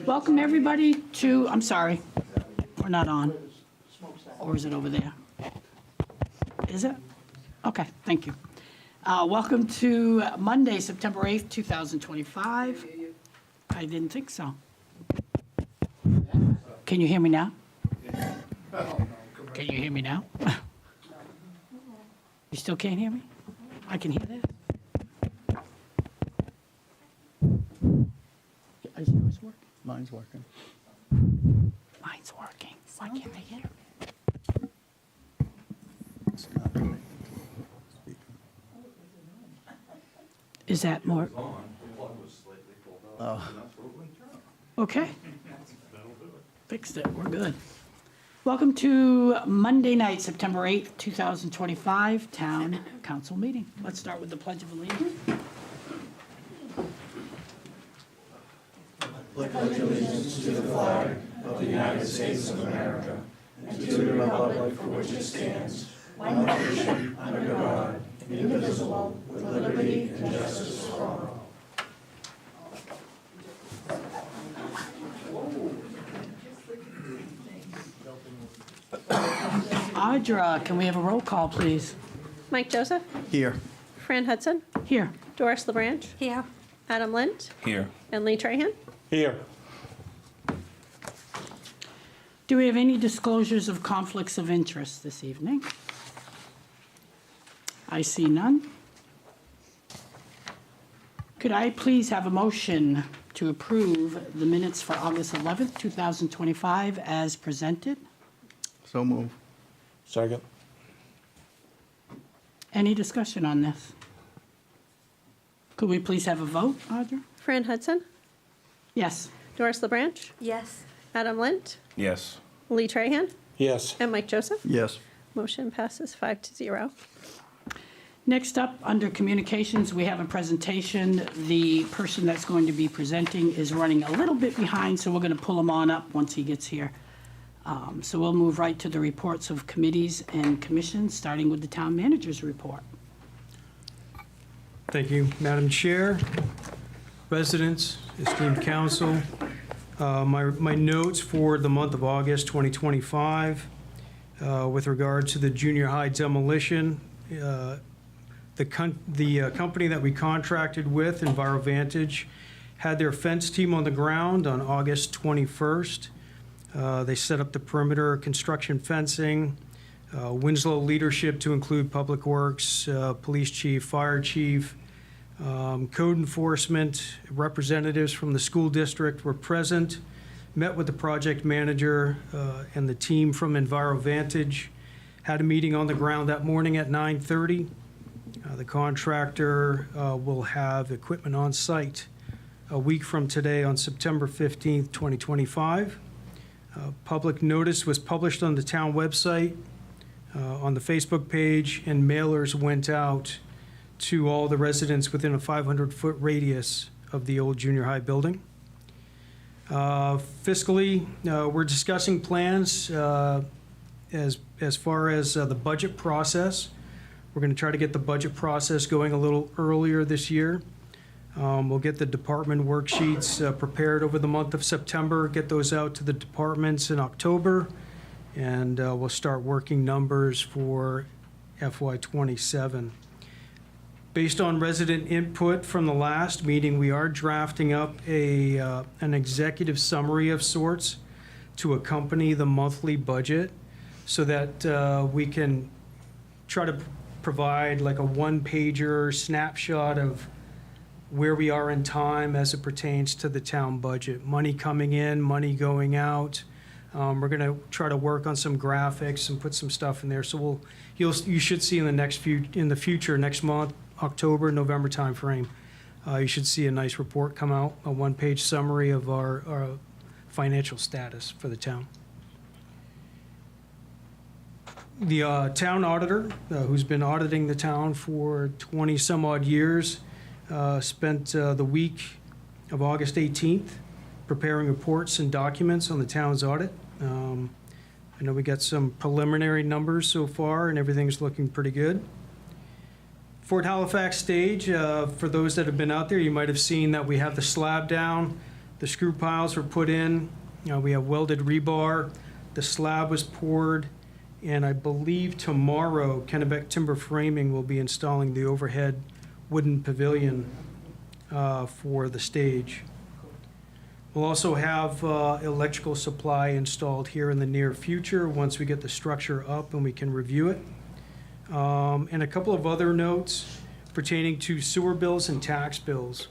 Welcome, everybody, to, I'm sorry, we're not on. Or is it over there? Is it? Okay, thank you. Welcome to Monday, September 8th, 2025. I didn't think so. Can you hear me now? Can you hear me now? You still can't hear me? I can hear that. Is yours working? Mine's working. Mine's working. Why can't they hear me? It's not connected to the speaker. Is that more? Oh, Okay. Fixed it. We're good. Welcome to Monday night, September 8th, 2025, Town Council meeting. Let's start with the Pledge of Allegiance. Audra, can we have a roll call, please? Mike Joseph, here. Fran Hudson, Here. Doris LeBranch, Here. Adam Lind, Here. and Lee Trahan. Here. Do we have any disclosures of conflicts of interest this evening? I see none. Could I please have a motion to approve the minutes for August 11th, 2025 as presented? So move. Second. Any discussion on this? Could we please have a vote, Audra? Fran Hudson, Yes. Doris LeBranch, Yes. Adam Lind, Yes. Lee Trahan, Yes. and Mike Joseph. Yes. Motion passes 5-0. Next up, under communications, we have a presentation. The person that's going to be presenting is running a little bit behind, so we're going to pull him on up once he gets here. So we'll move right to the reports of committees and commissions, starting with the town manager's report. Thank you, Madam Chair, residents, esteemed council. My notes for the month of August 2025 with regard to the junior high demolition. The company that we contracted with, EnviroVantage, had their fence team on the ground on August 21st. They set up the perimeter construction fencing, Winslow leadership to include Public Works, Police Chief, Fire Chief, Code Enforcement, representatives from the school district were present, met with the project manager and the team from EnviroVantage, had a meeting on the ground that morning at 9:30. The contractor will have equipment on site a week from today on September 15th, 2025. Public notice was published on the town website, on the Facebook page, and mailers went out to all the residents within a 500-foot radius of the old junior high building. Fiscally, we're discussing plans as far as the budget process. We're going to try to get the budget process going a little earlier this year. We'll get the department worksheets prepared over the month of September, get those out to the departments in October, and we'll start working numbers for FY27. Based on resident input from the last meeting, we are drafting up an executive summary of sorts to accompany the monthly budget so that we can try to provide like a one-pager snapshot of where we are in time as it pertains to the town budget. Money coming in, money going out. We're going to try to work on some graphics and put some stuff in there. So you should see in the future, next month, October, November timeframe, you should see a nice report come out, a one-page summary of our financial status for the town. The town auditor, who's been auditing the town for 20 some odd years, spent the week of August 18th preparing reports and documents on the town's audit. I know we got some preliminary numbers so far and everything's looking pretty good. Fort Halifax stage, for those that have been out there, you might have seen that we have the slab down. The screw piles were put in. We have welded rebar. The slab was poured. And I believe tomorrow, Kennebec Timber Framing will be installing the overhead wooden pavilion for the stage. We'll also have electrical supply installed here in the near future once we get the structure up and we can review it. And a couple of other notes pertaining to sewer bills and tax bills.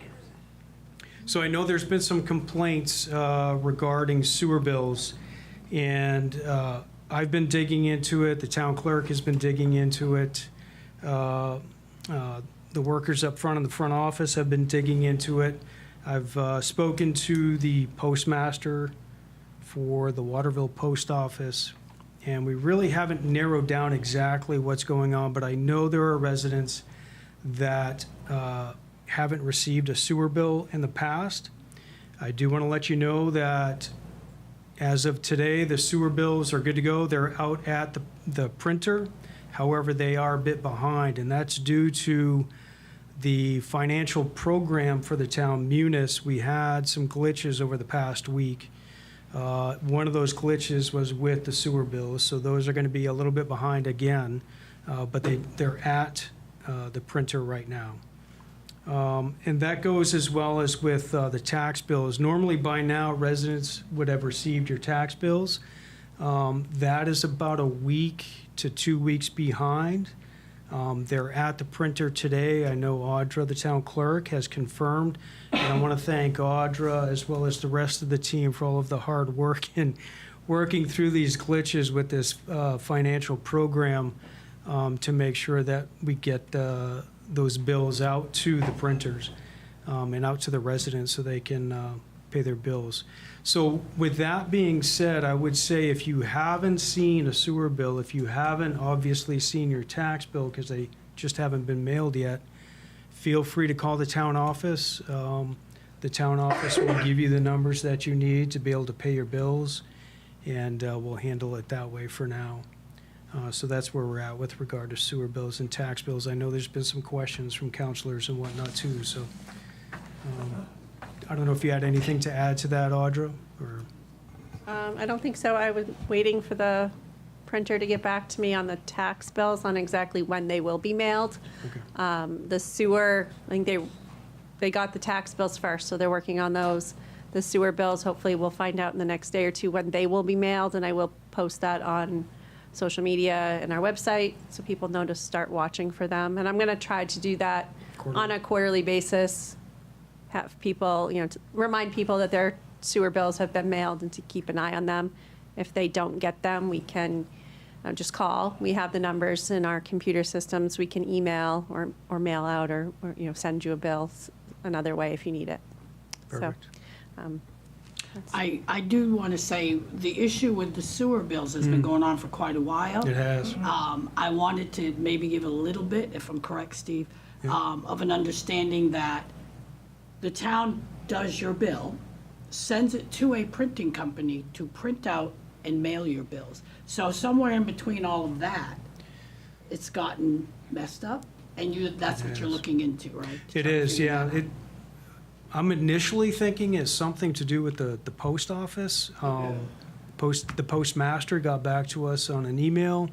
So I know there's been some complaints regarding sewer bills, and I've been digging into it. The town clerk has been digging into it. The workers up front in the front office have been digging into it. I've spoken to the postmaster for the Waterville Post Office, and we really haven't narrowed down exactly what's going on, but I know there are residents that haven't received a sewer bill in the past. I do want to let you know that as of today, the sewer bills are good to go. They're out at the printer. However, they are a bit behind, and that's due to the financial program for the town munis. We had some glitches over the past week. One of those glitches was with the sewer bills, so those are going to be a little bit behind again, but they're at the printer right now. And that goes as well as with the tax bills. Normally by now, residents would have received your tax bills. That is about a week to 2 weeks behind. They're at the printer today. I know Audra, the town clerk, has confirmed. And I want to thank Audra as well as the rest of the team for all of the hard work in working through these glitches with this financial program to make sure that we get those bills out to the printers and out to the residents so they can pay their bills. So with that being said, I would say if you haven't seen a sewer bill, if you haven't obviously seen your tax bill because they just haven't been mailed yet, feel free to call the town office. The town office will give you the numbers that you need to be able to pay your bills, and we'll handle it that way for now. So that's where we're at with regard to sewer bills and tax bills. I know there's been some questions from counselors and whatnot too, so I don't know if you had anything to add to that, Audra, or? I don't think so. I was waiting for the printer to get back to me on the tax bills on exactly when they will be mailed. Okay. The sewer, I think they got the tax bills first, so they're working on those. The sewer bills, hopefully we'll find out in the next day or two when they will be mailed, and I will post that on social media and our website so people know to start watching for them. And I'm going to try to do that on a quarterly basis, have people, to remind people that their sewer bills have been mailed and to keep an eye on them. If they don't get them, we can just call. We have the numbers in our computer systems. We can email or mail out or send you a bill another way if you need it. Perfect. So, I do want to say, the issue with the sewer bills has been going on for quite a while. It has. I wanted to maybe give a little bit, if I'm correct, Steve, of an understanding that the town does your bill, sends it to a printing company to print out and mail your bills. So somewhere in between all of that, it's gotten messed up, and that's what you're looking into, right? It is, yeah. I'm initially thinking it's something to do with the post office. The postmaster got back to us on an email.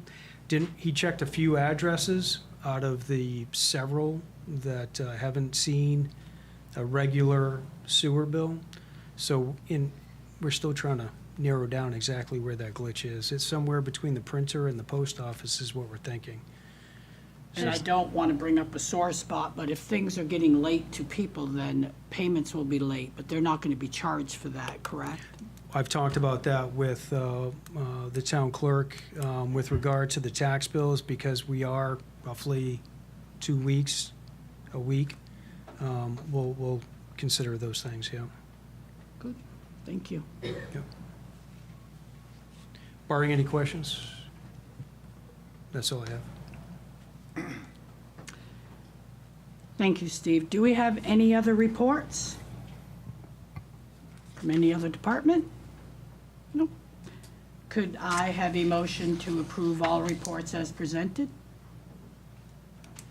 He checked a few addresses out of the several that haven't seen a regular sewer bill. So we're still trying to narrow down exactly where that glitch is. It's somewhere between the printer and the post office is what we're thinking. And I don't want to bring up a sore spot, but if things are getting late to people, then payments will be late, but they're not going to be charged for that, correct? I've talked about that with the town clerk with regard to the tax bills, because we are roughly 2 weeks, a week. We'll consider those things, yeah. Good, thank you. Yep. Barring any questions, that's all I have. Thank you, Steve. Do we have any other reports from any other department? No. Could I have a motion to approve all reports as presented?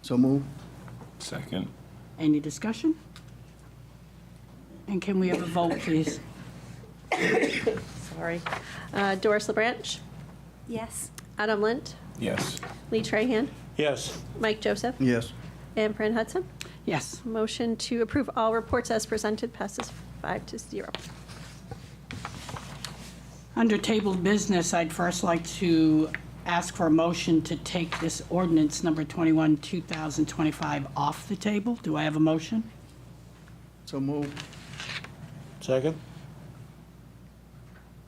So move. Second. Any discussion? And can we have a vote, please? Sorry. Doris LaBranch, Yes. Adam Lint, Yes. Lee Trahan, Yes. Mike Joseph, Yes. and Fran Hudson. Yes. Motion to approve all reports as presented passes 5-0. Under tabled business, I'd first like to ask for a motion to take this ordinance number 21, 2025 off the table. Do I have a motion? So moved. Second?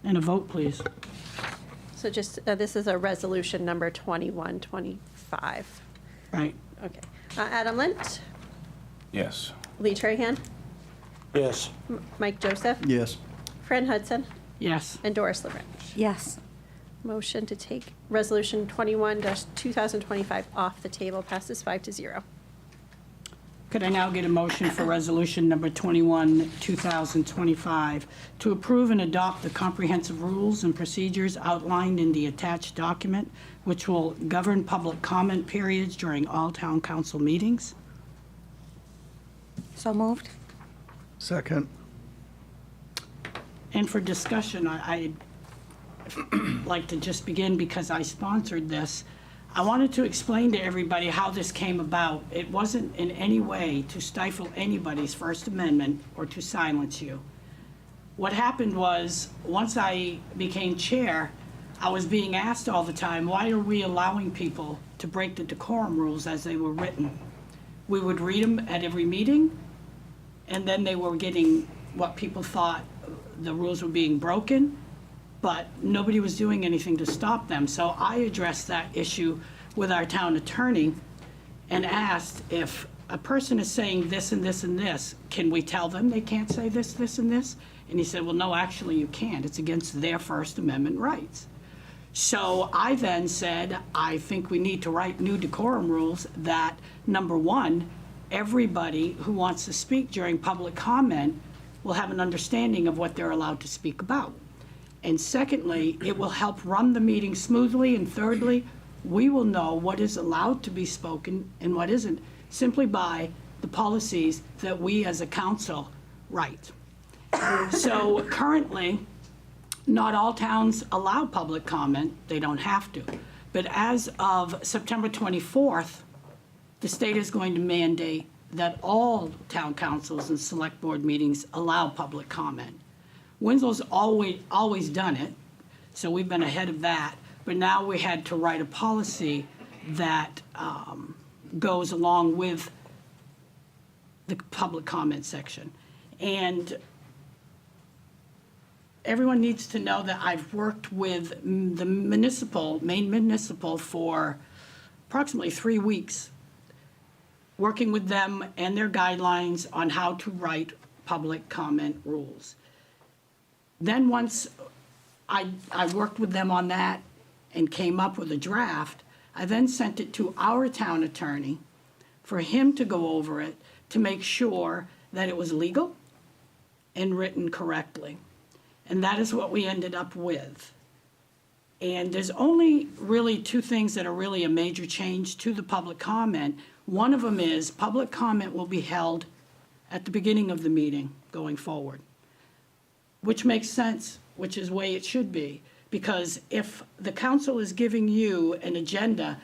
And a vote, please. So just, this is a resolution number 2125. Right. Okay. Adam Lint, Yes. Lee Trahan, Yes. Mike Joseph, Yes. Fran Hudson, Yes. and Doris LaBranch. Yes. Motion to take resolution 21-2025 off the table passes 5-0. Could I now get a motion for resolution number 21, 2025, to approve and adopt the comprehensive rules and procedures outlined in the attached document, which will govern public comment periods during all town council meetings? So moved. Second. And for discussion, I'd like to just begin, because I sponsored this. I wanted to explain to everybody how this came about. It wasn't in any way to stifle anybody's First Amendment or to silence you. What happened was, once I became chair, I was being asked all the time, why are we allowing people to break the decorum rules as they were written? We would read them at every meeting, and then they were getting what people thought the rules were being broken, but nobody was doing anything to stop them. So I addressed that issue with our town attorney and asked, if a person is saying this and this and this, can we tell them they can't say this, this, and this? And he said, well, no, actually you can't. It's against their First Amendment rights. So I then said, I think we need to write new decorum rules that, number one, everybody who wants to speak during public comment will have an understanding of what they're allowed to speak about. And secondly, it will help run the meeting smoothly. And thirdly, we will know what is allowed to be spoken and what isn't, simply by the policies that we as a council write. So currently, not all towns allow public comment. They don't have to. But as of September 24th, the state is going to mandate that all town councils and select board meetings allow public comment. Winslow's always done it, so we've been ahead of that. But now we had to write a policy that goes along with the public comment section. And everyone needs to know that I've worked with the Maine Municipal, for approximately 3 weeks, working with them and their guidelines on how to write public comment rules. Then once I worked with them on that and came up with a draft, I then sent it to our town attorney for him to go over it to make sure that it was legal and written correctly. And that is what we ended up with. And there's only really two things that are really a major change to the public comment. One of them is public comment will be held at the beginning of the meeting going forward, which makes sense, which is the way it should be. Because if the council is giving you an agenda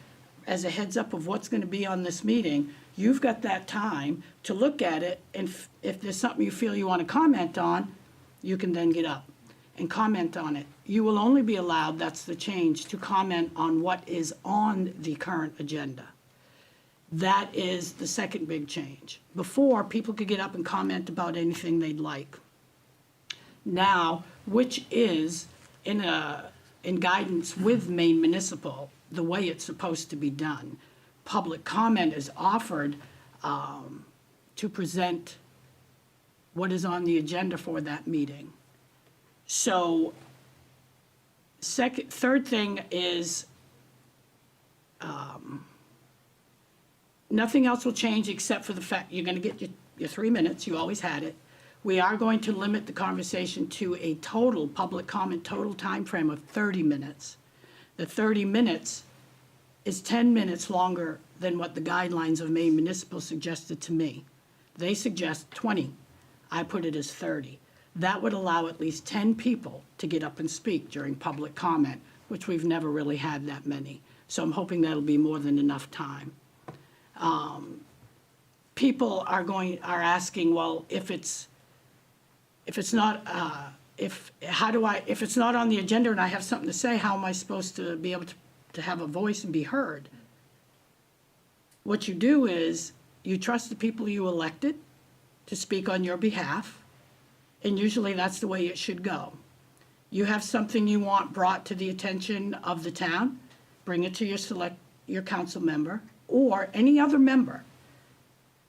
as a heads up of what's going to be on this meeting, you've got that time to look at it, and if there's something you feel you want to comment on, you can then get up and comment on it. You will only be allowed, that's the change, to comment on what is on the current agenda. That is the second big change. Before, people could get up and comment about anything they'd like. Now, which is in guidance with Maine Municipal, the way it's supposed to be done. Public comment is offered to present what is on the agenda for that meeting. So, third thing is, nothing else will change except for the fact you're going to get your 3 minutes. You always had it. We are going to limit the conversation to a total public comment, total time frame of 30 minutes. The 30 minutes is 10 minutes longer than what the guidelines of Maine Municipal suggested to me. They suggest 20. I put it as 30. That would allow at least 10 people to get up and speak during public comment, which we've never really had that many. So I'm hoping that'll be more than enough time. People are asking, well, if it's not, if it's not on the agenda and I have something to say, how am I supposed to be able to have a voice and be heard? What you do is you trust the people you elected to speak on your behalf, and usually that's the way it should go. You have something you want brought to the attention of the town, bring it to your council member or any other member.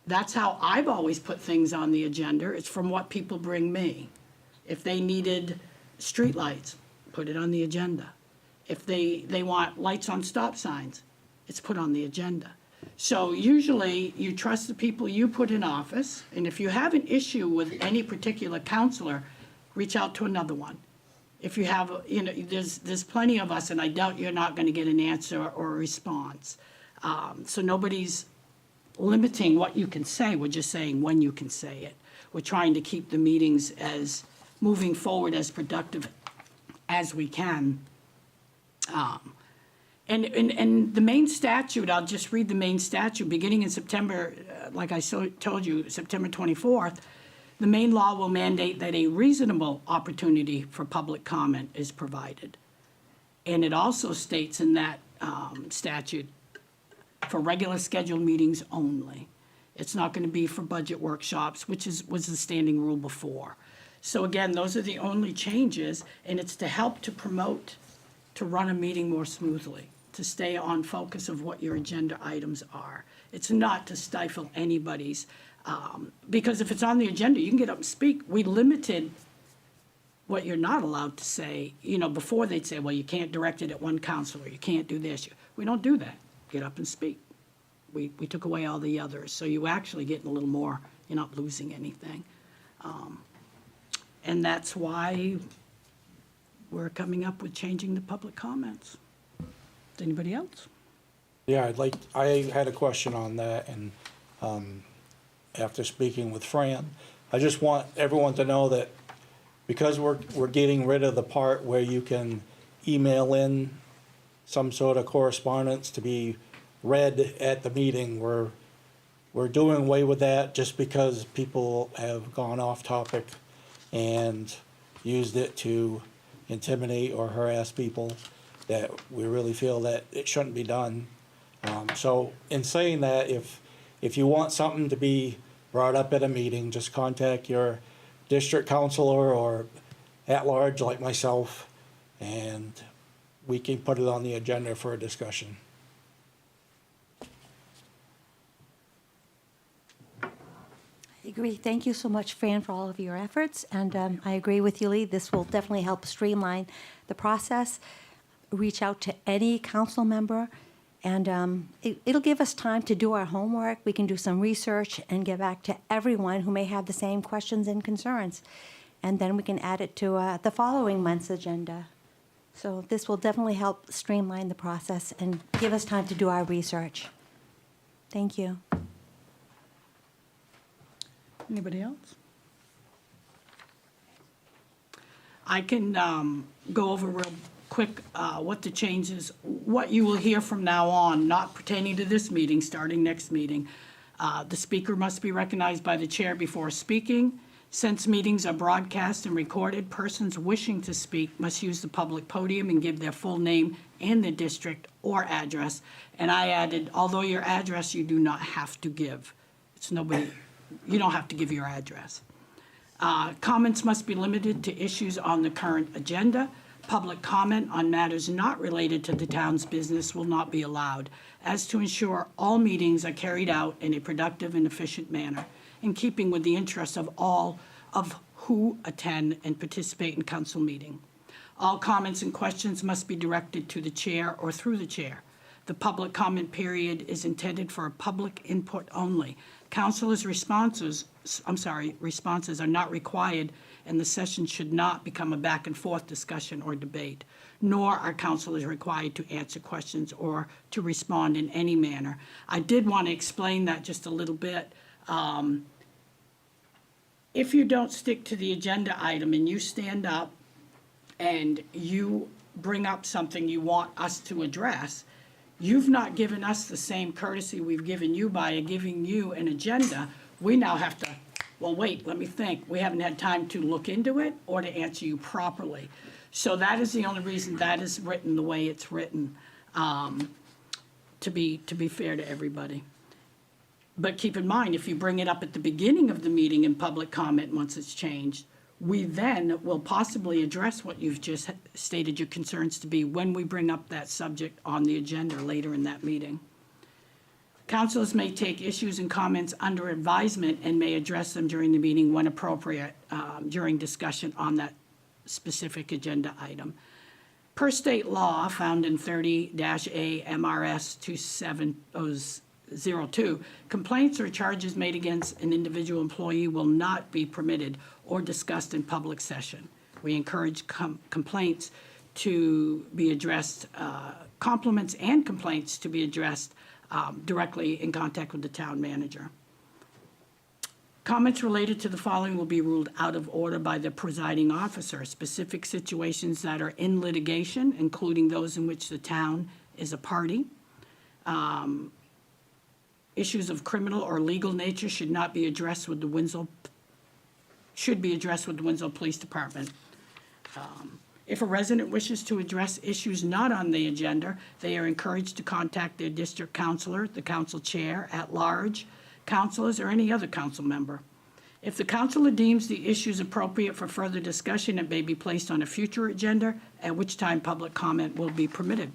That's how I've always put things on the agenda. It's from what people bring me. If they needed streetlights, put it on the agenda. If they want lights on stop signs, it's put on the agenda. So usually you trust the people you put in office, and if you have an issue with any particular counselor, reach out to another one. If you have, there's plenty of us, and I doubt you're not going to get an answer or a response. So nobody's limiting what you can say, we're just saying when you can say it. We're trying to keep the meetings as moving forward as productive as we can. And the main statute, I'll just read the main statute, beginning in September, like I told you, September 24th, the main law will mandate that a reasonable opportunity for public comment is provided. And it also states in that statute, for regular scheduled meetings only. It's not going to be for budget workshops, which was the standing rule before. So again, those are the only changes, and it's to help to promote, to run a meeting more smoothly, to stay on focus of what your agenda items are. It's not to stifle anybody's, because if it's on the agenda, you can get up and speak. We limited what you're not allowed to say. Before they'd say, well, you can't direct it at one counselor, you can't do this. We don't do that. Get up and speak. We took away all the others, so you actually get a little more, you're not losing anything. And that's why we're coming up with changing the public comments. Does anybody else? Yeah, I had a question on that, and after speaking with Fran, I just want everyone to know that because we're getting rid of the part where you can email in some sort of correspondence to be read at the meeting, we're doing away with that just because people have gone off topic and used it to intimidate or harass people, that we really feel that it shouldn't be done. So in saying that, if you want something to be brought up at a meeting, just contact your district counselor or at-large like myself, and we can put it on the agenda for a discussion. I agree. Thank you so much, Fran, for all of your efforts. And I agree with you, Lee. This will definitely help streamline the process. Reach out to any council member, and it'll give us time to do our homework. We can do some research and get back to everyone who may have the same questions and concerns. And then we can add it to the following month's agenda. So this will definitely help streamline the process and give us time to do our research. Thank you. Anybody else? I can go over real quick what the changes, what you will hear from now on, not pertaining to this meeting, starting next meeting. The speaker must be recognized by the chair before speaking. Since meetings are broadcast and recorded, persons wishing to speak must use the public podium and give their full name and their district or address. And I added, although your address you do not have to give. You don't have to give your address. Comments must be limited to issues on the current agenda. Public comment on matters not related to the town's business will not be allowed, as to ensure all meetings are carried out in a productive and efficient manner, in keeping with the interests of all of who attend and participate in council meeting. All comments and questions must be directed to the chair or through the chair. The public comment period is intended for public input only. Councilors' responses are not required, and the session should not become a back and forth discussion or debate, nor are councilors required to answer questions or to respond in any manner. I did want to explain that just a little bit. if you don't stick to the agenda item and you stand up and you bring up something you want us to address, you've not given us the same courtesy we've given you by giving you an agenda. We now have to, well, wait, let me think. We haven't had time to look into it or to answer you properly. So that is the only reason that is written the way it's written, to be fair to everybody. But keep in mind, if you bring it up at the beginning of the meeting in public comment, once it's changed, we then will possibly address what you've just stated your concerns to be when we bring up that subject on the agenda later in that meeting. Councilors may take issues and comments under advisement and may address them during the meeting when appropriate, during discussion on that specific agenda item. Per state law found in 30-A MRS 2702, complaints or charges made against an individual employee will not be permitted or discussed in public session. We encourage complaints to be addressed, compliments and complaints to be addressed directly in contact with the town manager. Comments related to the following will be ruled out of order by the presiding officer. Specific situations that are in litigation, including those in which the town is a party. Issues of criminal or legal nature should be addressed with the Winslow Police Department. If a resident wishes to address issues not on the agenda, they are encouraged to contact their district counselor, the council chair, at-large, councilors, or any other council member. If the councilor deems the issues appropriate for further discussion, it may be placed on a future agenda, at which time public comment will be permitted.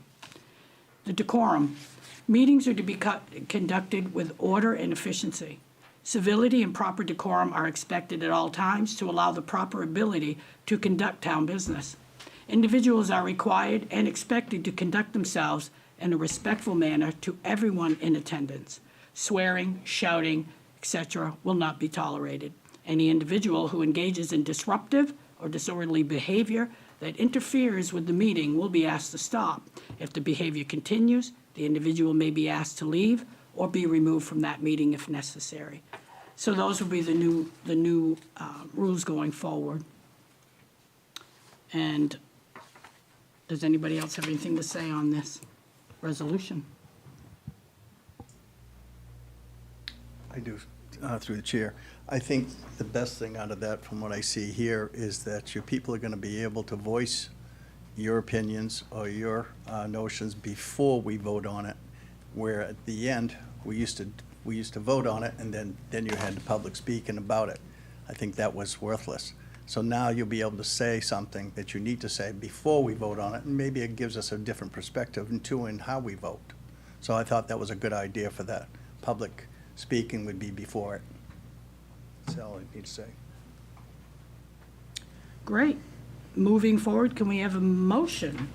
The decorum. Meetings are to be conducted with order and efficiency. Civility and proper decorum are expected at all times to allow the proper ability to conduct town business. Individuals are required and expected to conduct themselves in a respectful manner to everyone in attendance. Swearing, shouting, etc. will not be tolerated. Any individual who engages in disruptive or disorderly behavior that interferes with the meeting will be asked to stop. If the behavior continues, the individual may be asked to leave or be removed from that meeting if necessary. So those will be the new rules going forward. And does anybody else have anything to say on this resolution? I do, through the chair. I think the best thing out of that, from what I see here, is that your people are going to be able to voice your opinions or your notions before we vote on it, where at the end, we used to vote on it, and then you had the public speaking about it. I think that was worthless. So now you'll be able to say something that you need to say before we vote on it, and maybe it gives us a different perspective into in how we vote. So I thought that was a good idea for that. Public speaking would be before it. That's all I need to say. Great. Moving forward, can we have a motion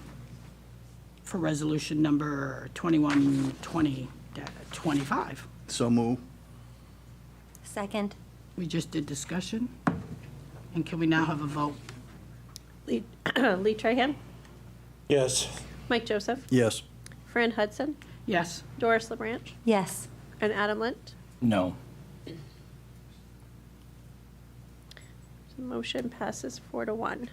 for resolution number 2120-25? So move. Second. We just did discussion. And can we now have a vote? Lee Trahan, Yes. Mike Joseph, Yes. Fran Hudson, Yes. Doris LeBranch, Yes. and Adam Lent. No. The motion passes 4-1.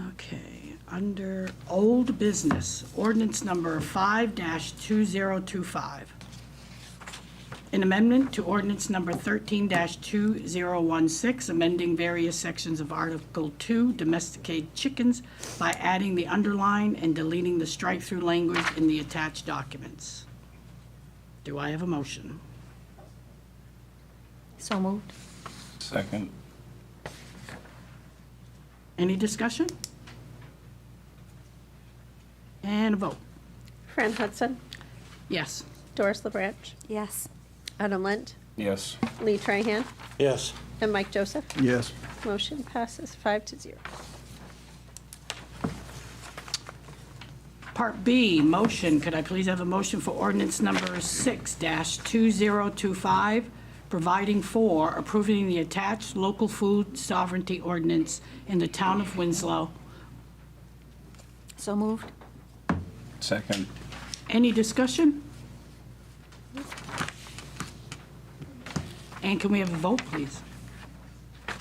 Okay, under old business, ordinance number 5-2025. An amendment to ordinance number 13-2016, amending various sections of Article 2, domesticated chickens, by adding the underline and deleting the strike-through language in the attached documents. Do I have a motion? So moved. Second. Any discussion? And a vote. Fran Hudson, Yes. Doris LeBranch, Yes. Adam Lent, Yes. Lee Trahan, Yes. and Mike Joseph. Yes. Motion passes 5-0. Part B, motion. Could I please have a motion for ordinance number 6-2025, providing for approving the attached local food sovereignty ordinance in the town of Winslow? So moved. Second. Any discussion? And can we have a vote, please? All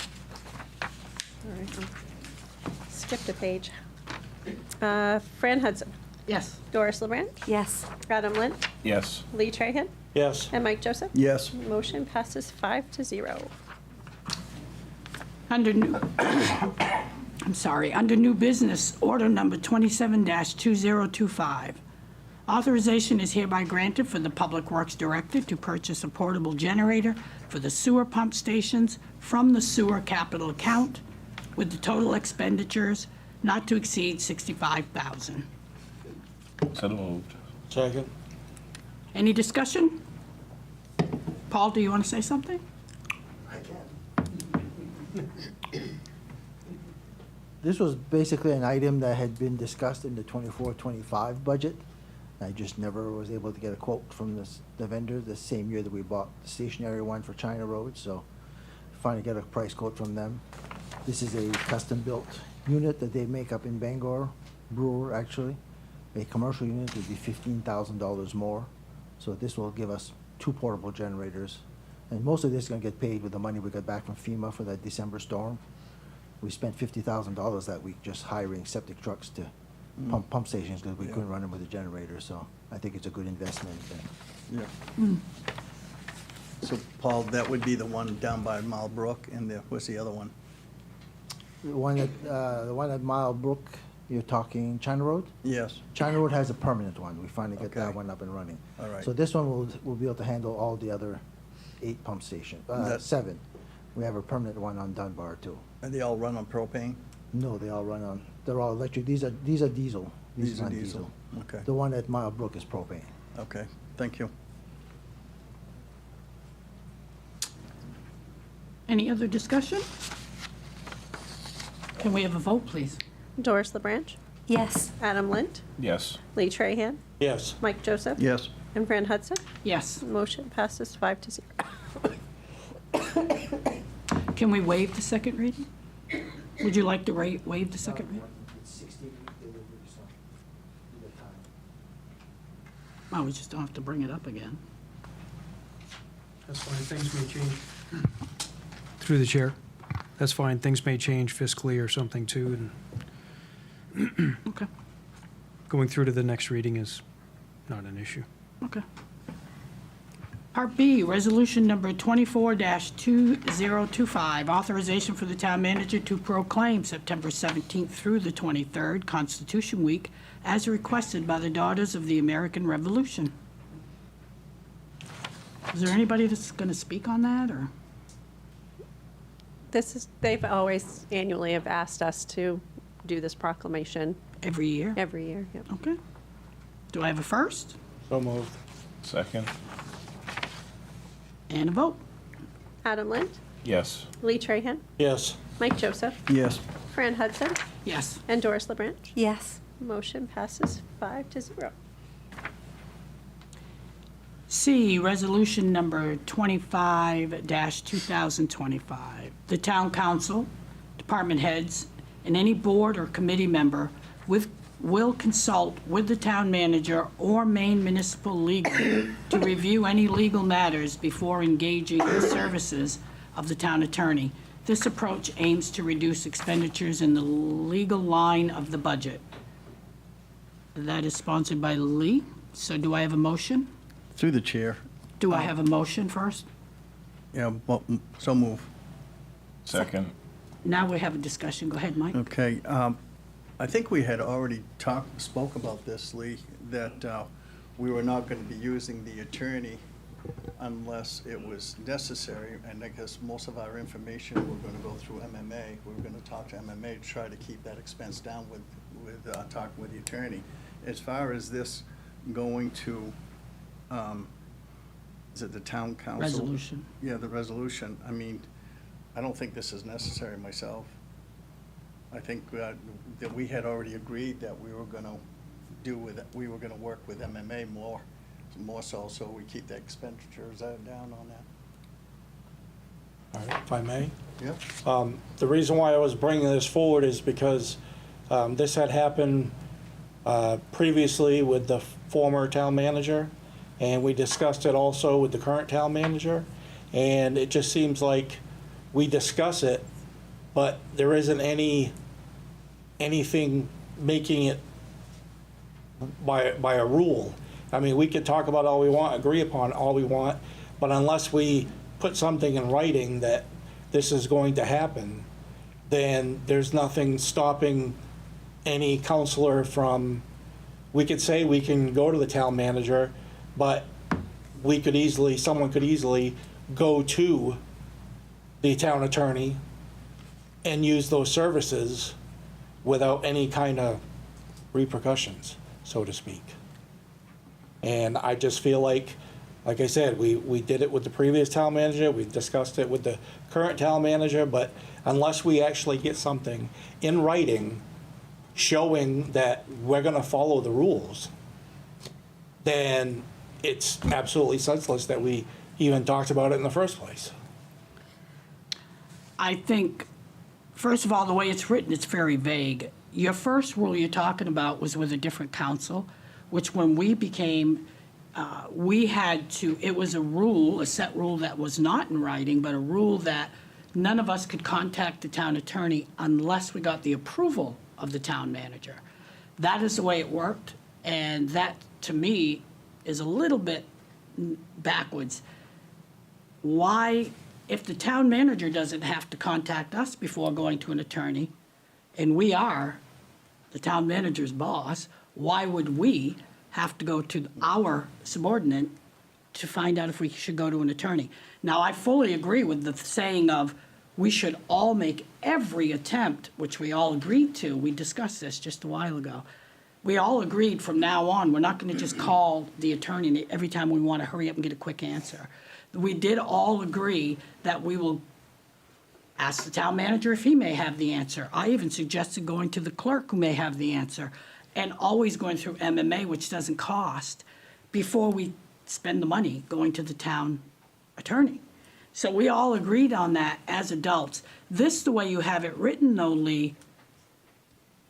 right, skipped a page. Fran Hudson, Yes. Doris LeBranch, Yes. Adam Lynn, Yes. Lee Trahan, Yes. and Mike Joseph. Yes. Motion passes 5-0. Under new, I'm sorry, under new business, order number 27-2025. Authorization is hereby granted for the Public Works Director to purchase a portable generator for the sewer pump stations from the sewer capital account with the total expenditures not to exceed $65,000. So moved. Second. Any discussion? Paul, do you want to say something? This was basically an item that had been discussed in the 24-25 budget. I just never was able to get a quote from the vendor the same year that we bought the stationary one for China Road, so finally got a price quote from them. This is a custom-built unit that they make up in Bangor, Brewer, actually. A commercial unit would be $15,000 more, so this will give us 2 portable generators. And most of this is gonna get paid with the money we got back from FEMA for that December storm. We spent $50,000 that week just hiring septic trucks to pump stations because we couldn't run them with a generator, so I think it's a good investment. Yeah. So, Paul, that would be the one down by Marlbrook, and what's the other one? The one at Mile Brook, you're talking China Road? Yes. China Road has a permanent one. We finally got that Okay. one up and running. All right. So this one will be able to handle all the other 8 pump stations, That- 7. We have a permanent one on Dunbar too. And they all run on propane? No, they all run on, they're all electric. These are diesel. These are run diesel. Okay, The one at Mile Brook is propane. okay, thank you. Any other discussion? Can we have a vote, please? Doris LeBranch, Yes. Adam Lynn, Yes. Lee Trahan, Yes. Mike Joseph. Yes. And Fran Hudson. Yes. Motion passes 5-0. Can we waive the second reading? Would you like to waive the second reading? It's 16-week delivery, so you got time. Oh, we just don't have to bring it up again. That's fine, things may change. Through the chair. That's fine, things may change fiscally or something too, and Okay, going through to the next reading is not an issue. okay. Part B, resolution number 24-2025, authorization for the town manager to proclaim September 17th through the 23rd, Constitution Week, as requested by the Daughters of the American Revolution. Is there anybody that's going to speak on that, or? They've always annually have asked us to do this proclamation Every year? every year. Yep. Okay. Do I have a first So moved. Second. and a vote? Adam Lynn, Yes. Lee Trahan, Yes. Mike Joseph, Yes. Fran Hudson, Yes. and Doris LeBranch. Yes. Motion passes 5-0. C, resolution number 25-2025. The town council, department heads, and any board or committee member will consult with the town manager or Maine Municipal Legal to review any legal matters before engaging the services of the town attorney. This approach aims to reduce expenditures in the legal line of the budget. That is sponsored by Lee. So do I have a motion? Through the chair. Do I have a motion first? Yeah, well, so move. Second. Now we have a discussion. Go ahead, Mike. Okay, I think we had already spoke about this, Lee, that we were not going to be using the attorney unless it was necessary, and I guess most of our information, we're going to go through MMA. We're going to talk to MMA to try to keep that expense down with talking with the attorney. As far as this going to, is it the town council? Resolution. Yeah, the resolution. I mean, I don't think this is necessary myself. I think that we had already agreed that we were gonna we were gonna work with MMA more so we keep the expenditures down on that. All right, if I may. Yep. The reason why I was bringing this forward is because this had happened previously with the former town manager, and we discussed it also with the current town manager. And it just seems like we discuss it, but there isn't anything making it by a rule. I mean, we could talk about all we want, agree upon all we want, but unless we put something in writing that this is going to happen, then there's nothing stopping any counselor from, we could say we can go to the town manager, but someone could easily go to the town attorney and use those services without any kind of repercussions, so to speak. And I just feel like I said, we did it with the previous town manager, we discussed it with the current town manager, but unless we actually get something in writing showing that we're gonna follow the rules, then it's absolutely senseless that we even talked about it in the first place. I think, first of all, the way it's written, it's very vague. Your first rule you're talking about was with a different council, which when we became, we had to, it was a rule, a set rule that was not in writing, but a rule that none of us could contact the town attorney unless we got the approval of the town manager. That is the way it worked, and that, to me, is a little bit backwards. Why, if the town manager doesn't have to contact us before going to an attorney, and we are the town manager's boss, why would we have to go to our subordinate to find out if we should go to an attorney? Now, I fully agree with the saying of we should all make every attempt, which we all agreed to. We discussed this just a while ago. We all agreed from now on, we're not going to just call the attorney every time we want to hurry up and get a quick answer. We did all agree that we will ask the town manager if he may have the answer. I even suggested going to the clerk who may have the answer, and always going through MMA, which doesn't cost, before we spend the money going to the town attorney. So we all agreed on that as adults. This, the way you have it written though, Lee,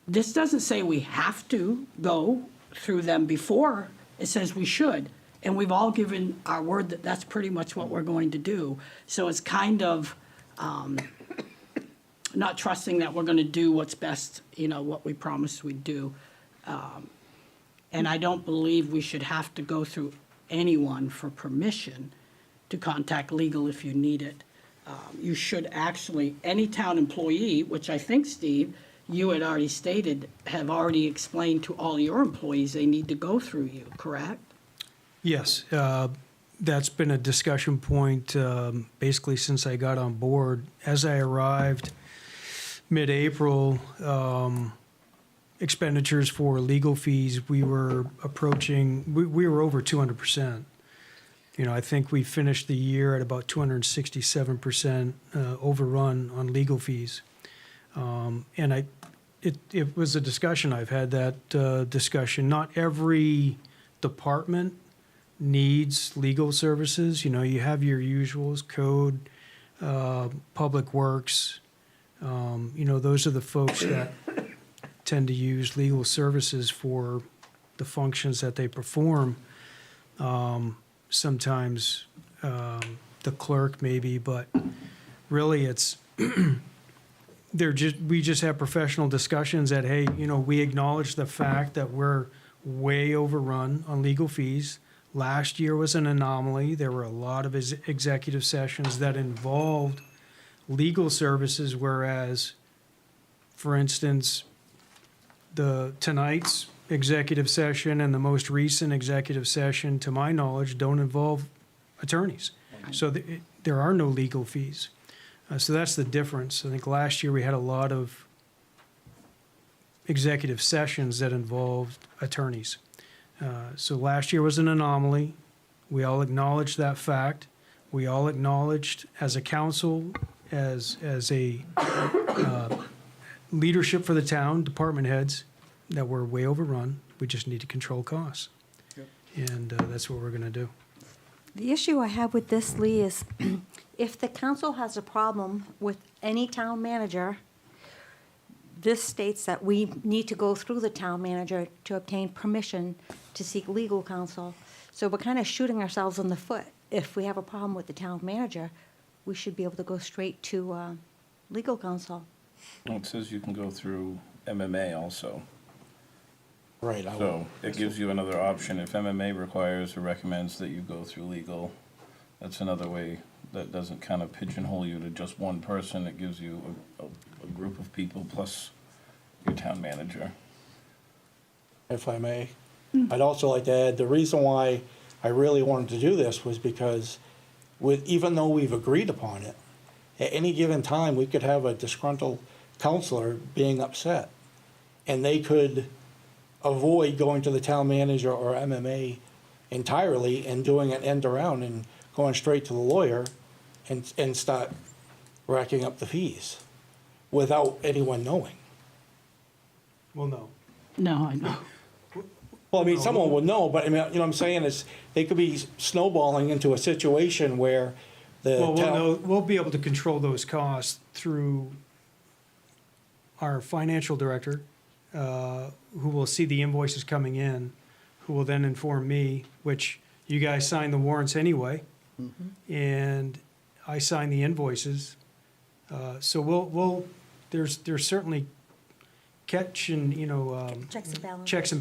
this doesn't say we have to go through them before. It says we should. And we've all given our word that that's pretty much what we're going to do. So it's kind of not trusting that we're going to do what's best, what we promised we'd do. And I don't believe we should have to go through anyone for permission to contact legal if you need it. You should actually, any town employee, which I think, Steve, you had already stated, have already explained to all your employees they need to go through you, correct? Yes, that's been a discussion point basically since I got on board. As I arrived mid-April, expenditures for legal fees, we were approaching, we were over 200%. I think we finished the year at about 267% overrun on legal fees. And it was a discussion, I've had that discussion. Not every department needs legal services. You have your usuals, code, public works. Those are the folks that tend to use legal services for the functions that they perform. Sometimes the clerk maybe, but really it's we just have professional discussions that, hey, we acknowledge the fact that we're way overrun on legal fees. Last year was an anomaly. There were a lot of executive sessions that involved legal services, whereas, for instance, tonight's executive session and the most recent executive session, to my knowledge, don't involve attorneys. So there are no legal fees. So that's the difference. I think last year we had a lot of executive sessions that involved attorneys. So last year was an anomaly. We all acknowledged that fact. We all acknowledged as a council, as a leadership for the town, department heads, that we're way overrun. We just need to control costs. Yep. And that's what we're going to do. The issue I have with this, Lee, is if the council has a problem with any town manager, this states that we need to go through the town manager to obtain permission to seek legal counsel. So we're kind of shooting ourselves in the foot. if we have a problem with the town manager, we should be able to go straight to legal counsel. Well, it says you can go through MMA also. Right. So it gives you another option. If MMA requires or recommends that you go through legal, that's another way that doesn't kind of pigeonhole you to just one person. It gives you a group of people plus your town manager. If I may. I'd also like to add, the reason why I really wanted to do this was because even though we've agreed upon it, at any given time, we could have a disgruntled counselor being upset. And they could avoid going to the town manager or MMA entirely and doing an end around and going straight to the lawyer and start racking up the fees without anyone knowing. Well, no. No, I know. Well, I mean, someone would know, but I mean, you know what I'm saying is, they could be snowballing into a situation where the Well, town. we'll be able to control those costs through our financial director, who will see the invoices coming in, who will then inform me, which you guys sign the warrants anyway, and I sign the invoices. So there's certainly checks and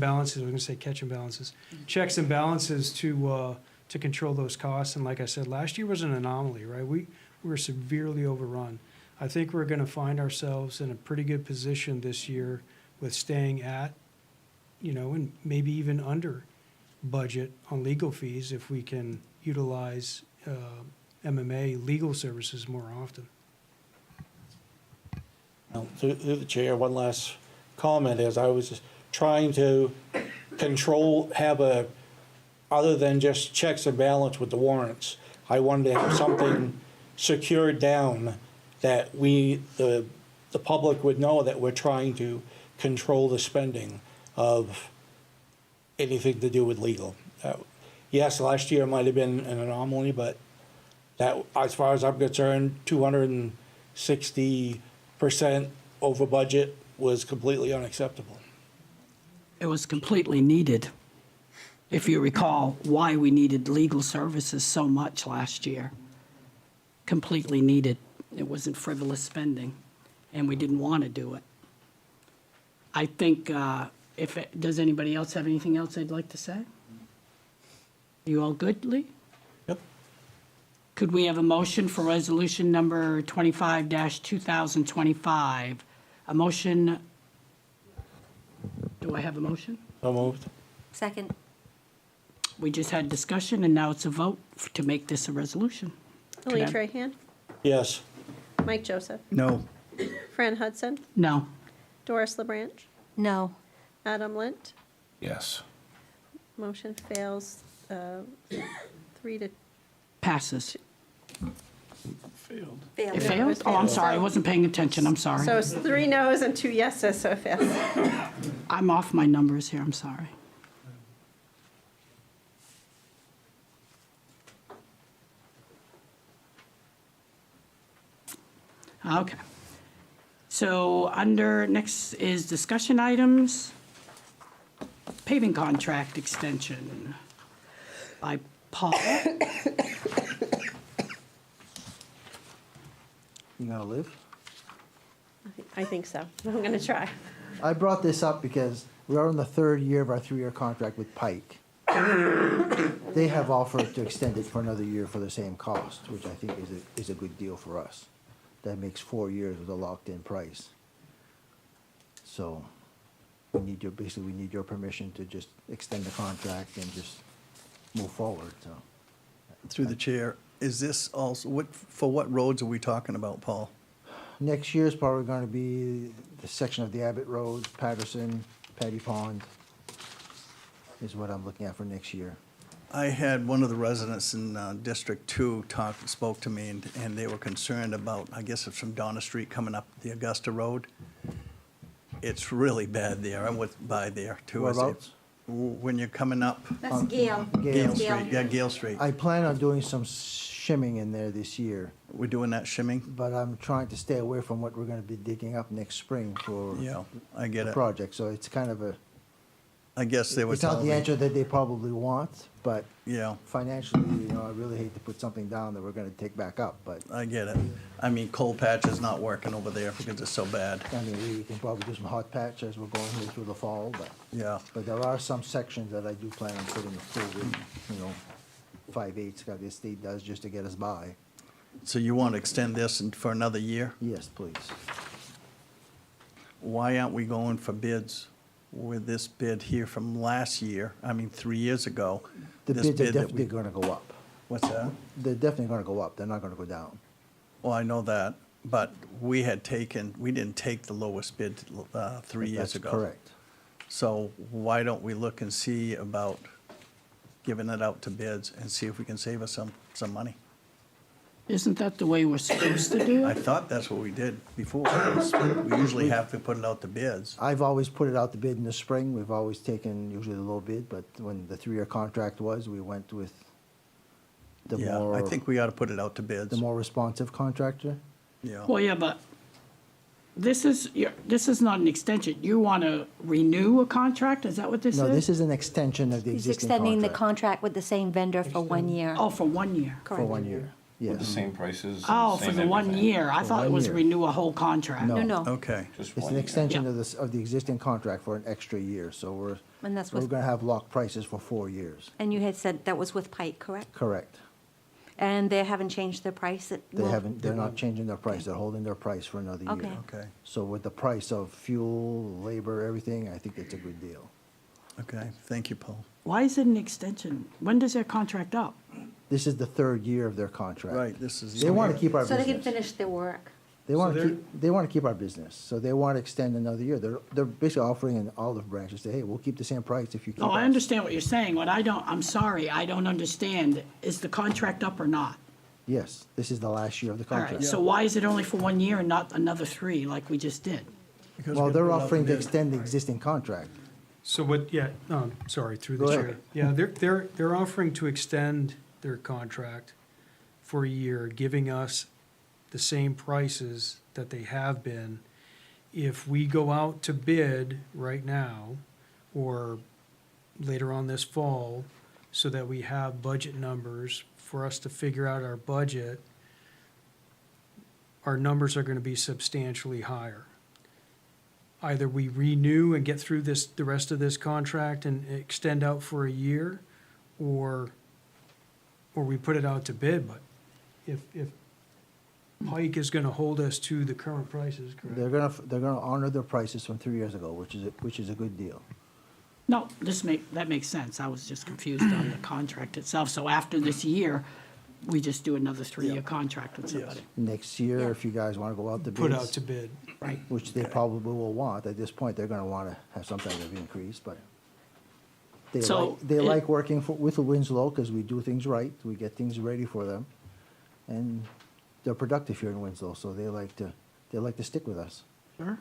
balances. I was gonna say catch and balances. Checks and balances to control those costs. And like I said, last year was an anomaly, right? We were severely overrun. I think we're gonna find ourselves in a pretty good position this year with staying at, and maybe even under budget on legal fees if we can utilize MMA legal services more often. Through the chair, one last comment is, I was trying to other than just checks and balance with the warrants, I wanted to have something secured down that the public would know that we're trying to control the spending of anything to do with legal. Yes, last year might have been an anomaly, but that, as far as I'm concerned, 260% over budget was completely unacceptable. It was completely needed. If you recall why we needed legal services so much last year. Completely needed. It wasn't frivolous spending, and we didn't want to do it. I think, does anybody else have anything else they'd like to say? You all good, Lee? Yep. Could we have a motion for resolution number 25-2025? A motion, do I have a motion? So moved. Second. We just had discussion, and now it's a vote to make this a resolution. Elaine Could I- Trahan, Yes. Mike Joseph, No. Fran Hudson, No. Doris LeBranch, No. Adam Lint. Yes. Motion fails 3 to. Passes. Failed. It failed? Oh, I'm sorry, I wasn't paying attention, I'm sorry. So it's 3 noes and 2 yeses, so it fails. I'm off my numbers here, I'm sorry. Okay. So next is discussion items. Paving contract extension by Paul. You gonna live? I think so. I'm going to try. I brought this up because we are in the third year of our 3-year contract with Pike. They have offered to extend it for another year for the same cost, which I think is a good deal for us. That makes 4 years with a locked-in price. So we need your permission to just extend the contract and just move forward, so. Through the chair, is this also, for what roads are we talking about, Paul? Next year is probably gonna be the section of the Abbott Road, Patterson, Patty Pond, is what I'm looking at for next year. I had one of the residents in District 2 spoke to me, and they were concerned about, I guess it's from Donna Street coming up the Augusta Road. It's really bad there. I went by there too. Whereabouts? When you're coming up That's Gail. Gale Street, yeah, Gale Street. I plan on doing some shimming in there this year, We're doing that shimming? but I'm trying to stay away from what we're gonna be digging up next spring for Yeah, I get the it. project, so it's kind of I guess they were It's not telling the me, answer that they probably want, but yeah, financially, I really hate to put something down that we're gonna take back up, but, I get it. I mean, cold patch is not working over there because it's so bad. I mean, we can probably do some hot patch as we're going here through the fall, Yeah, but there are some sections that I do plan on putting a full width, 5/8, like the state does, just to get us by. so you want to extend this for another year? Yes, please. Why aren't we going for bids with this bid here from last year, 3 years ago? The this bids are bid that definitely we- gonna go up. What's that? They're definitely gonna go up, they're not gonna go down. Well, I know that, but we didn't take the lowest bid 3 years That's ago. correct. So why don't we look and see about giving it out to bids and see if we can save us some money? Isn't that the way we're supposed to do I it? thought that's what we did before. We usually have to put it out to bids. I've always put it out to bid in the spring, we've always taken usually the low bid, but when the 3-year contract was, we went with the Yeah, more, I think we ought to put it out to the bids. more responsive contractor. Yeah. Well, yeah, but this is not an extension. You want to renew a contract? Is that what this is? No, this is an extension of the He's existing extending the contract. contract with the same vendor for 1 year. Oh, for 1 year. For 1 year, With the yes. same prices? and Oh, for same the 1 everything. year. I For thought it 1 was year. renew a whole contract. No. No, Okay, Just It's one an year. extension Yeah. of the existing contract for an extra year, so and that's we're with, gonna have locked prices for 4 years. and you had said that was with Pike, correct? Correct. And they haven't changed their price? They're not changing their price, they're holding their price for another year. Okay. okay, So with the price of fuel, labor, everything, I think it's a good deal. okay. Thank you, Paul. Why is it an extension? When does their contract up? This is the 3rd year of their contract. Right, this is. They wanna keep our So they can business. finish their work. They So wanna they're- they wanna keep our business, so they wanna extend another year. They're basically offering an olive branch to say, hey, we'll keep the same price if you keep Oh, I us. understand what you're saying. What I'm sorry, I don't understand. Is the contract up or not? Yes, this is the last year of the All right, contract. so why is it only for 1 year and not another 3 like we just did? Because Well, we they're put it out offering to bid. extend the existing contract. So what, yeah, sorry, through the Go chair. ahead. Yeah, they're offering to extend their contract for a year, giving us the same prices that they have been. If we go out to bid right now, or later on this fall, so that we have budget numbers for us to figure out our budget, our numbers are gonna be substantially higher. Either we renew and get through the rest of this contract and extend out for a year, or we put it out to bid, but if Pike is gonna hold us to the current prices, They're correct? gonna honor their prices from 3 years ago, which is a good deal. No, that makes sense. I was just confused on the contract itself. So after this year, we just do another 3-year contract with somebody. Next year, if you guys wanna go out to Put out bids, to bid. Right. which they probably will want, at this point, they're gonna wanna have some type of increase, but So they it- like working with Winslow, cause we do things right, we get things ready for them. And they're productive here in Winslow, so they like to stick with us. Sure.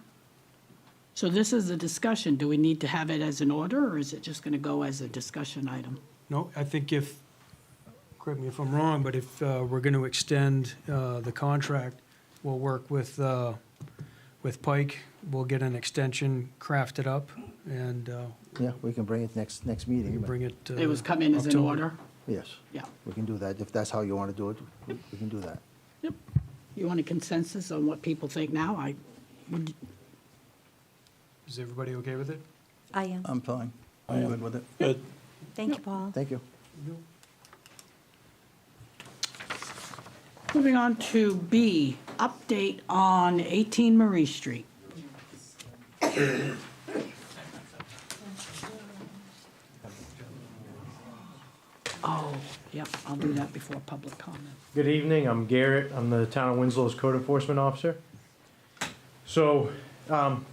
So this is a discussion. Do we need to have it as an order, or is it just going to go as a discussion item? No, I think correct me if I'm wrong, but if we're gonna extend the contract, we'll work with Pike, we'll get an extension crafted up, and Yeah, we can bring it next we meeting. can but- bring it. It was come in as an October. order? Yes, Yeah. we can do that, if that's how you wanna do it, we can do that. Yep. You want a consensus on what people think now? Is everybody okay with it? I am. I'm fine. I'm good with it. Good. Thank you, Paul. Thank you. Moving on to B, update on 18 Marie Street. Oh, yep, I'll do that before public comment. Good evening, I'm Garrett, I'm the Town of Winslow's Code Enforcement Officer. So,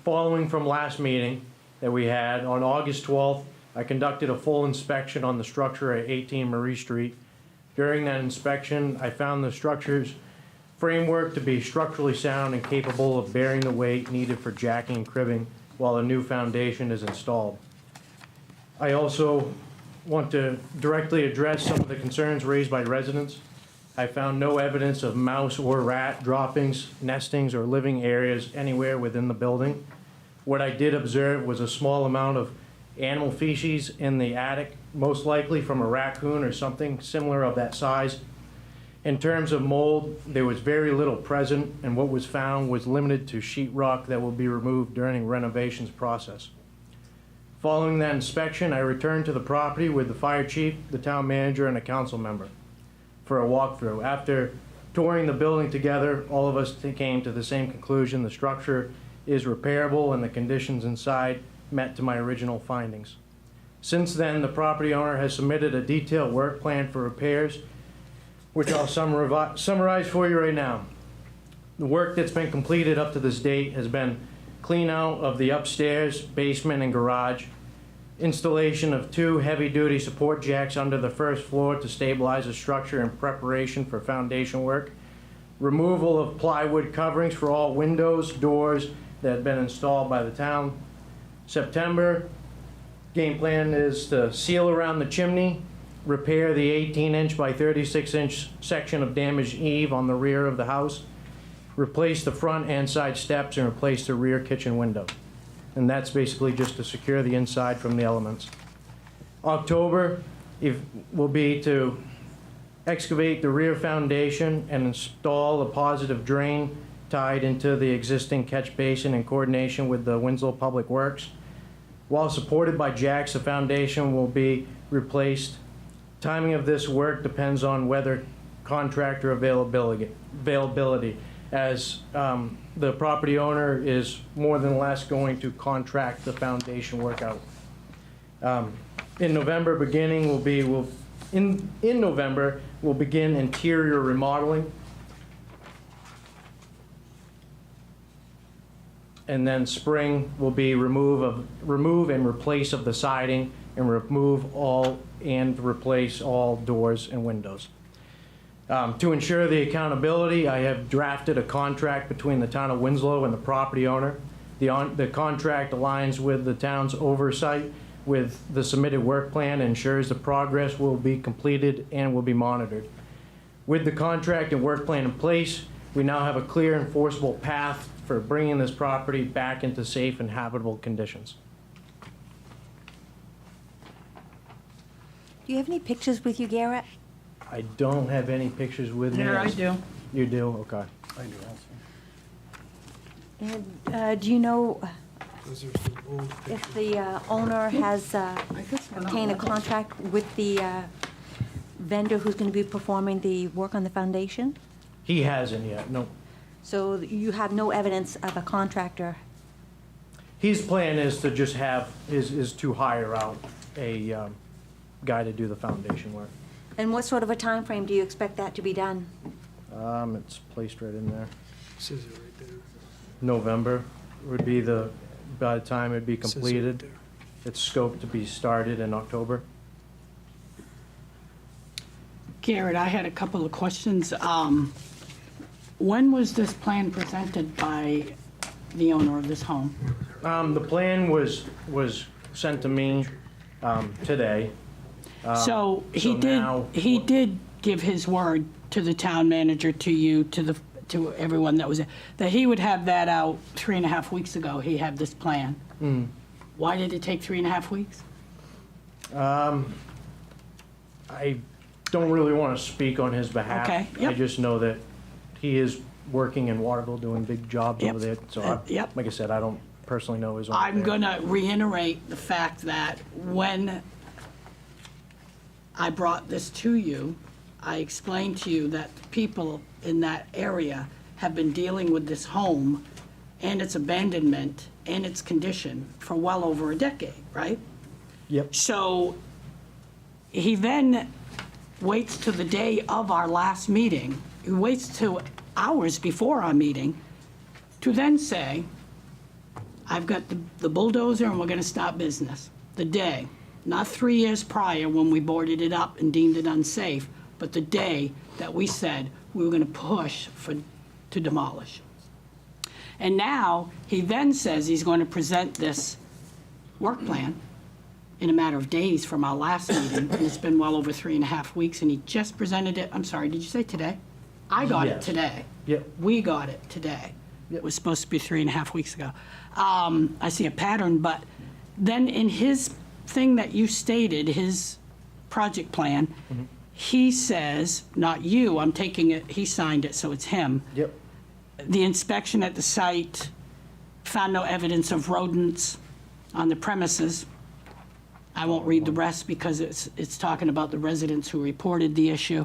following from last meeting that we had, on August 12th, I conducted a full inspection on the structure at 18 Marie Street. During that inspection, I found the structure's framework to be structurally sound and capable of bearing the weight needed for jacking and cribbing while a new foundation is installed. I also want to directly address some of the concerns raised by residents. I found no evidence of mouse or rat droppings, nestings, or living areas anywhere within the building. What I did observe was a small amount of animal feces in the attic, most likely from a raccoon or something similar of that size. In terms of mold, there was very little present, and what was found was limited to sheetrock that will be removed during renovations process. Following that inspection, I returned to the property with the fire chief, the town manager, and a council member for a walkthrough. After touring the building together, all of us came to the same conclusion: the structure is repairable and the conditions inside met to my original findings. Since then, the property owner has submitted a detailed work plan for repairs, which I'll summarize for you right now. The work that's been completed up to this date has been clean out of the upstairs, basement, and garage, installation of 2 heavy-duty support jacks under the first floor to stabilize the structure in preparation for foundation work, removal of plywood coverings for all windows, doors that have been installed by the town. September, game plan is to seal around the chimney, repair the 18-inch by 36-inch section of damaged eave on the rear of the house, replace the front and side steps, and replace the rear kitchen window. And that's basically just to secure the inside from the elements. October will be to excavate the rear foundation and install a positive drain tied into the existing catch basin in coordination with the Winslow Public Works. While supported by jacks, the foundation will be replaced. Timing of this work depends on weather, contractor availability, as the property owner is more than less going to contract the foundation work out. In November, in November, we'll begin interior remodeling. And then spring will be remove and replace of the siding, and replace all doors and windows. To ensure the accountability, I have drafted a contract between the town of Winslow and the property owner. The contract aligns with the town's oversight with the submitted work plan and ensures the progress will be completed and will be monitored. With the contract and work plan in place, we now have a clear enforceable path for bringing this property back into safe and habitable conditions. Do you have any pictures with you, Garrett? I don't have any pictures with me. Here, I do. You do? Okay. I do also. And do you know Those are some old if pictures. the owner has I guess we're not obtained a allowed. contract with the vendor who's going to be performing the work on the foundation? He hasn't yet, no. So you have no evidence of a contractor? His plan is to just is to hire out a guy to do the foundation work. And what sort of a time frame do you expect that to be done? It's placed right in there. Says it right there. November would be by the time it'd be Says it right completed. there. It's scoped to be started in October. Garrett, I had a couple of questions. When was this plan presented by the owner of this home? The plan was sent to me today. So he so did, now- he did give his word to the town manager, to you, to everyone that was there, that he would have that out 3.5 weeks ago. He had this plan. Why did it take 3.5 weeks? I don't really want to speak on his behalf. Okay, yep. I just know that he is working in Waterville, doing big jobs Yep. over there. So, Yep. like I said, I don't personally know his own I'm affairs. gonna reiterate the fact that when I brought this to you, I explained to you that the people in that area have been dealing with this home and its abandonment and its condition for well over a decade, right? Yep. So he then waits to the day of our last meeting, he waits till hours before our meeting to then say, I've got the bulldozer and we're gonna start business. The day, not 3 years prior when we boarded it up and deemed it unsafe, but the day that we said we were gonna push to demolish. And now, he then says he's going to present this work plan in a matter of days from our last meeting, and it's been well over 3.5 weeks, and he just presented it, I'm sorry, did you say today? I got it Yes. today. Yep. We got it today. Yep. It was supposed to be 3.5 weeks ago. I see a pattern, but then in his thing that you stated, his project plan, he says, not you, I'm taking it, he signed it, so it's him. Yep. The inspection at the site found no evidence of rodents on the premises. I won't read the rest because it's talking about the residents who reported the issue.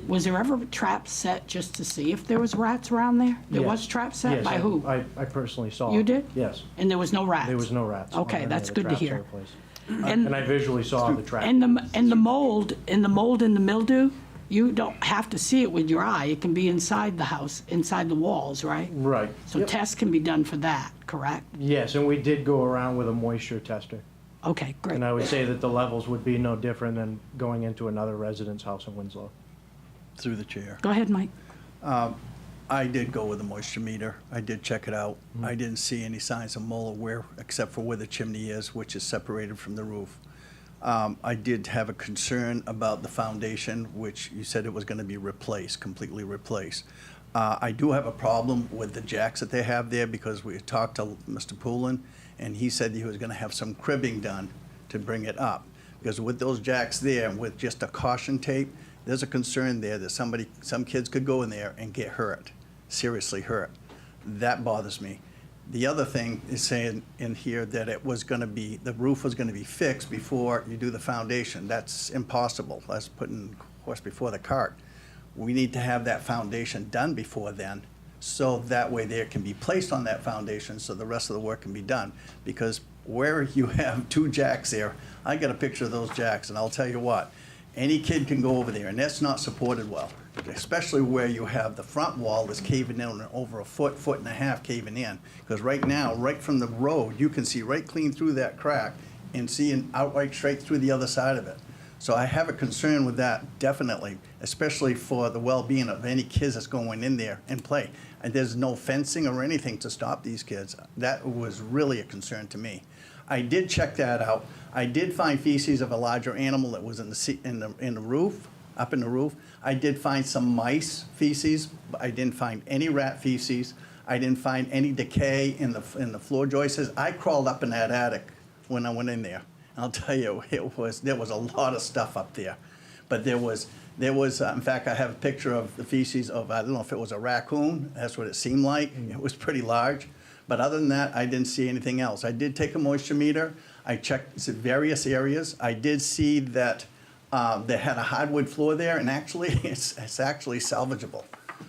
Was there ever a trap set just to see if there was rats around there? There was Yes. trap set? Yes, By who? I personally saw. You it. did? Yes. And there was no rats? There was no rats. on Okay, any that's of the good to traps hear. that were placed. And And I visually saw the trap. And the mold, and the mildew, you don't have to see it with your eye. It can be inside the house, inside the walls, right? Right. So Yep. tests can be done for that, correct? Yes, and we did go around with a moisture tester. Okay, great. And I would say that the levels would be no different than going into another resident's house in Winslow. Through the chair. Go ahead, Mike. I did go with a moisture meter. I did check it out. I didn't see any signs of mold except for where the chimney is, which is separated from the roof. I did have a concern about the foundation, which you said it was gonna be replaced, completely replaced. I do have a problem with the jacks that they have there because we talked to Mr. Poulin, and he said he was gonna have some cribbing done to bring it up. Because with those jacks there, with just a caution tape, there's a concern there that some kids could go in there and get hurt, seriously hurt. That bothers me. The other thing is saying in here that it was gonna be, the roof was gonna be fixed before you do the foundation. That's impossible. That's putting horse before the cart. We need to have that foundation done before then, so that way there can be placed on that foundation, so the rest of the work can be done. Because where you have two jacks there, I got a picture of those jacks, and I'll tell you what, any kid can go over there, and that's not supported well, especially where you have the front wall that's caving in over a foot, foot and a half caving in. Because right now, right from the road, you can see right clean through that crack and seeing outright straight through the other side of it. So I have a concern with that, definitely, especially for the well-being of any kids that's going in there and play. And there's no fencing or anything to stop these kids. That was really a concern to me. I did check that out. I did find feces of a larger animal that was in the roof, up in the roof. I did find some mice feces, but I didn't find any rat feces. I didn't find any decay in the floor joists. I crawled up in that attic when I went in there. I'll tell you, there was a lot of stuff up there. But there was, in fact, I have a picture of the feces of, I don't know if it was a raccoon, that's what it seemed like. It was pretty large. But other than that, I didn't see anything else. I did take a moisture meter. I checked various areas. I did see that they had a hardwood floor there, and actually, it's actually salvageable.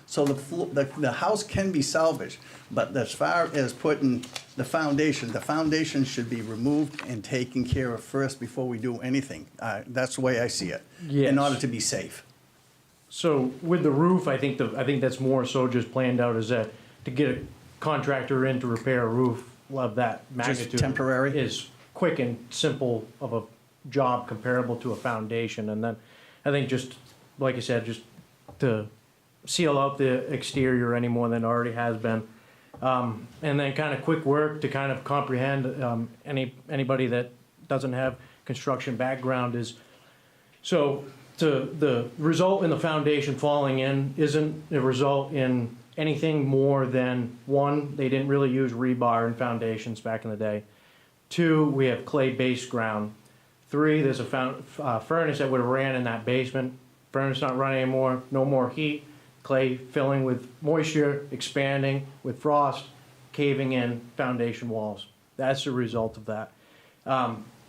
So the house can be salvaged, but as far as putting the foundation should be removed and taken care of first before we do anything. That's the way I see it, in Yes. order to be safe. So with the roof, I think that's more so just planned out as that, to get a contractor in to repair a roof of that magnitude. temporary? Is quick and simple of a job comparable to a foundation. And then I think just, like I said, just to seal out the exterior any more than it already has been. And then kind of quick work to kind of comprehend anybody that doesn't have construction background is, so the result in the foundation falling in isn't a result in anything more than, one, they didn't really use rebar in foundations back in the day. Two, we have clay-based ground. Three, there's a furnace that would have ran in that basement. Furnace not running anymore, no more heat. Clay filling with moisture, expanding with frost, caving in foundation walls. That's the result of that.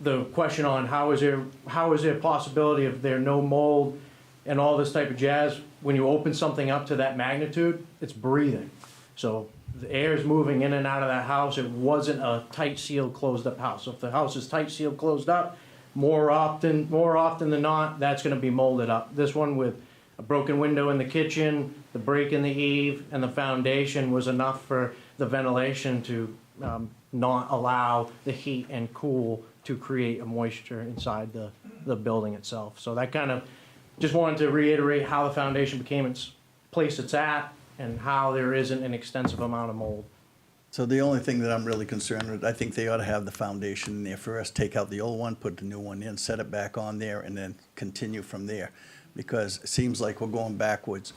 The question on how is there a possibility if there no mold and all this type of jazz, when you open something up to that magnitude, it's breathing. So the air is moving in and out of that house. It wasn't a tight sealed, closed up house. So if the house is tight sealed, closed up, more often than not, that's gonna be molded up. This one with a broken window in the kitchen, the break in the eave, and the foundation was enough for the ventilation to not allow the heat and cool to create a moisture inside the building itself. So that kind of, just wanted to reiterate how the foundation became its place it's at and how there isn't an extensive amount of mold. So the only thing that I'm really concerned with, I think they ought to have the foundation in there first, take out the old one, put the new one in, set it back on there, and then continue from there. Because it seems like we're going backwards.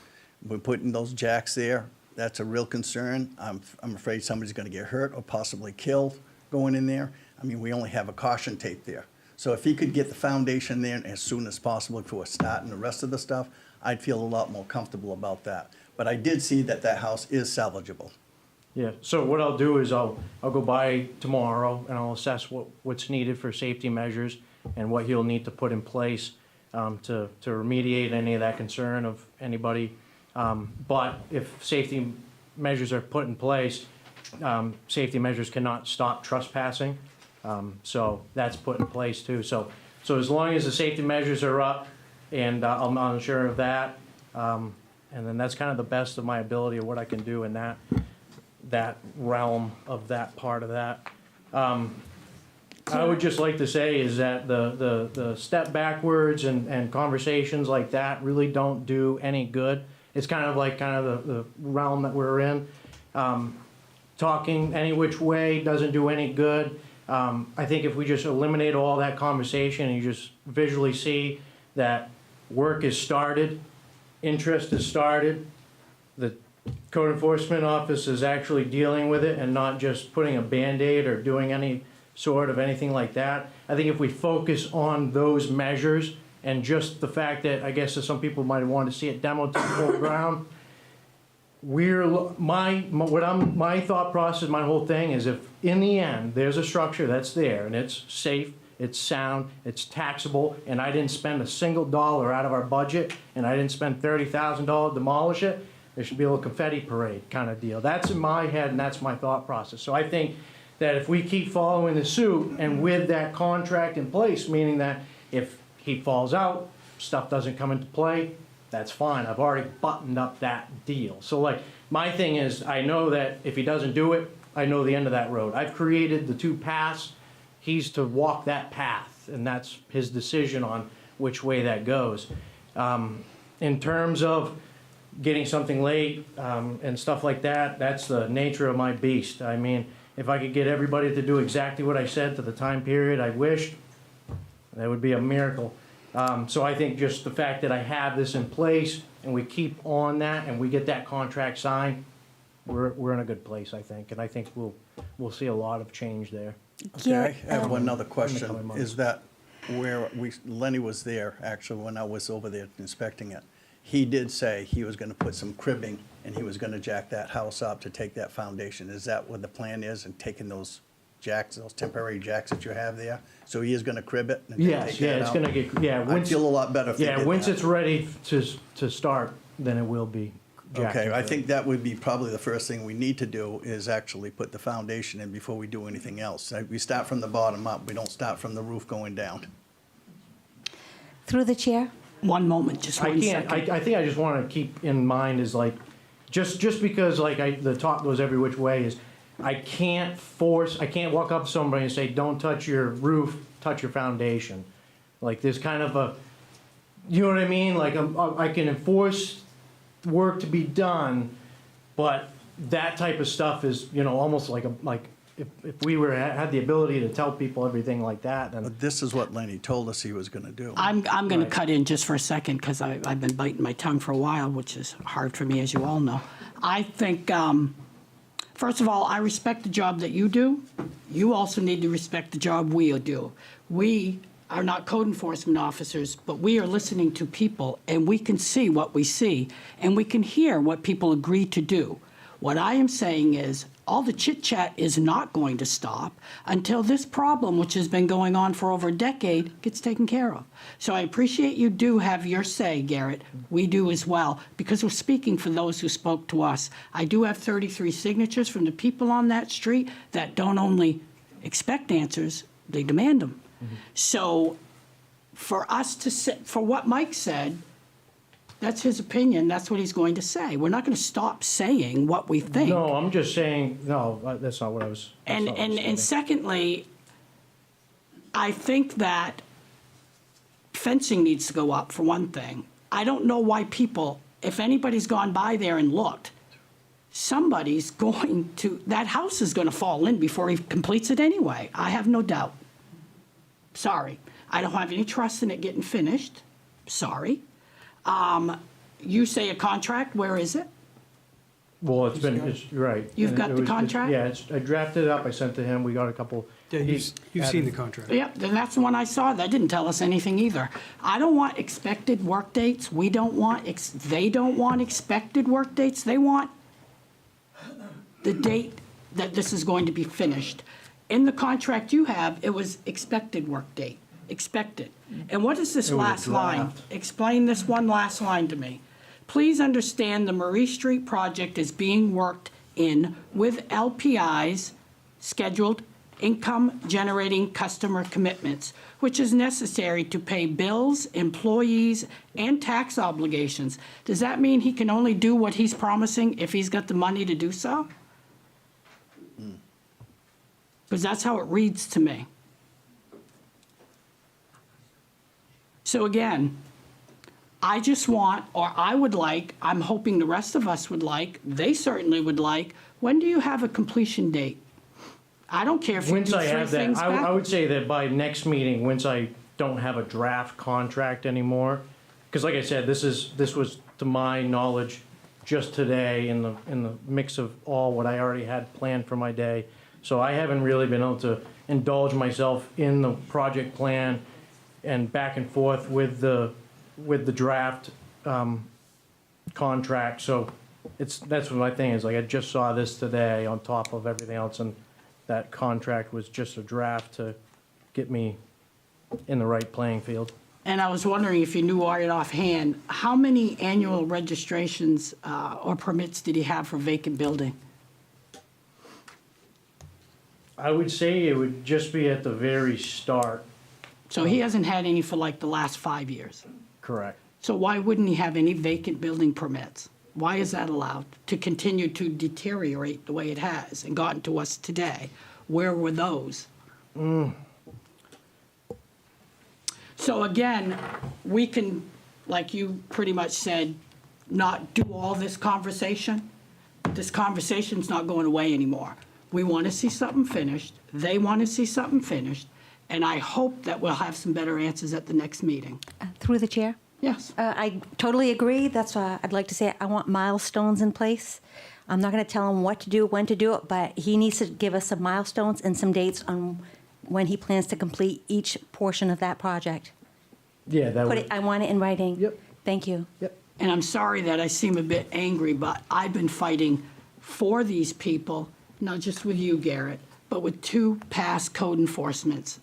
We're putting those jacks there, that's a real concern. I'm afraid somebody's gonna get hurt or possibly killed going in there. I mean, we only have a caution tape there. So if he could get the foundation there as soon as possible before starting the rest of the stuff, I'd feel a lot more comfortable about that. But I did see that that house is salvageable. Yeah, so what I'll do is I'll go by tomorrow and I'll assess what's needed for safety measures and what he'll need to put in place to remediate any of that concern of anybody. But if safety measures are put in place, safety measures cannot stop trespassing. So that's put in place too. So as long as the safety measures are up and I'm sure of that, and then that's kind of the best of my ability of what I can do in that realm of that part of that. I would just like to say is that the step backwards and conversations like that really don't do any good. It's kind of like the realm that we're in. Talking any which way doesn't do any good. I think if we just eliminate all that conversation and you just visually see that work is started, interest is started, the code enforcement office is actually dealing with it and not just putting a Band-Aid or doing any sort of anything like that. I think if we focus on those measures and just the fact that I guess some people might want to see it demoed to the full ground, my thought process, my whole thing is if in the end there's a structure that's there and it's safe, it's sound, it's taxable, and I didn't spend a single dollar out of our budget and I didn't spend $30,000 to demolish it, there should be a little confetti parade kind of deal. That's in my head and that's my thought process. So I think that if we keep following the suit and with that contract in place, meaning that if he falls out, stuff doesn't come into play, that's fine. I've already buttoned up that deal. So like, my thing is, I know that if he doesn't do it, I know the end of that road. I've created the two paths. He's to walk that path, and that's his decision on which way that goes. In terms of getting something late and stuff like that, that's the nature of my beast. I mean, if I could get everybody to do exactly what I said to the time period I wished, that would be a miracle. So I think just the fact that I have this in place and we keep on that and we get that contract signed, we're in a good place, I think. And I think we'll see a lot of change there. Okay, I have one other coming question. months. Is that where Lenny was there, actually, when I was over there inspecting it? He did say he was gonna put some cribbing and he was gonna jack that house up to take that foundation. Is that what the plan is, and taking those jacks, those temporary jacks that you have there? So he is gonna crib it and then Yes, take yeah, that it's out? gonna get, yeah. I'd once- feel a lot better if they did Yeah, once that. it's ready to start, then it will be jacked. Okay, I into think it. that would be probably the first thing we need to do, is actually put the foundation in before we do anything else. We start from the bottom up, we don't start from the roof going down. Through the chair, One moment, just I one can't, second. I think I just wanna keep in mind is like, just because like the talk goes every which way is, I can't walk up to somebody and say, don't touch your roof, touch your foundation. Like there's kind of a, you know what I mean? Like I can enforce work to be done, but that type of stuff is, almost like if we had the ability to tell people everything like that, then. But this is what Lenny told us he was gonna do. I'm going to Right. cut in just for a second because I've been biting my tongue for a while, which is hard for me, as you all know. I think, first of all, I respect the job that you do. You also need to respect the job we do. We are not code enforcement officers, but we are listening to people, and we can see what we see, and we can hear what people agree to do. What I am saying is, all the chit-chat is not going to stop until this problem, which has been going on for over a decade, gets taken care of. So I appreciate you do have your say, Garrett. We do as well, because we're speaking for those who spoke to us. I do have 33 signatures from the people on that street that don't only expect answers, they demand them. So for us to say, for what Mike said, that's his opinion, that's what he's going to say. We're not going to stop saying what we think. No, I'm just saying, no, that's not what I was. that's And, not what I was and saying. secondly, I think that fencing needs to go up, for one thing. I don't know why people, if anybody's gone by there and looked, somebody's going to, that house is going to fall in before he completes it anyway. I have no doubt. Sorry. I don't have any trust in it getting finished. Sorry. You say a contract, where is it? Well, you're right. You've And got it the was- contract? Yeah, I drafted it up, I sent it to him, we got a couple. Yeah, he's you've seen the added- contract. Yep, then that's the one I saw. That didn't tell us anything either. I don't want expected work dates. We don't want, they don't want expected work dates. They want the date that this is going to be finished. In the contract you have, it was expected work date, expected. And what is this It was a last line? draft. Explain this one last line to me. Please understand the Marie Street project is being worked in with LPI's scheduled income-generating customer commitments, which is necessary to pay bills, employees, and tax obligations. Does that mean he can only do what he's promising if he's got the money to do so? Because that's how it reads to me. So again, I just want, or I would like, I'm hoping the rest of us would like, they certainly would like, when do you have a completion date? I don't care if you do Once I three have that, things I back. would say that by next meeting, once I don't have a draft contract anymore, because like I said, this was to my knowledge just today in the mix of all what I already had planned for my day. So I haven't really been able to indulge myself in the project plan and back and forth with the draft contract. So that's what my thing is. Like, I just saw this today on top of everything else, and that contract was just a draft to get me in the right playing field. And I was wondering if you knew right offhand, how many annual registrations or permits did he have for vacant building? I would say it would just be at the very start. So he hasn't had any for like the last 5 years. Correct. So why wouldn't he have any vacant building permits? Why is that allowed to continue to deteriorate the way it has and gotten to us today? Where were those? So again, we can, like you pretty much said, not do all this conversation. This conversation's not going away anymore. We want to see something finished. They want to see something finished. And I hope that we'll have some better answers at the next meeting. Through the chair? Yes. I totally agree. That's why I'd like to say I want milestones in place. I'm not going to tell him what to do, when to do it, but he needs to give us some milestones and some dates on when he plans to complete each portion of that project. Yeah, that would. I want it in writing. Yep. Thank you. Yep. And I'm sorry that I seem a bit angry, but I've been fighting for these people, not just with you, Garrett, but with 2 past code enforcements,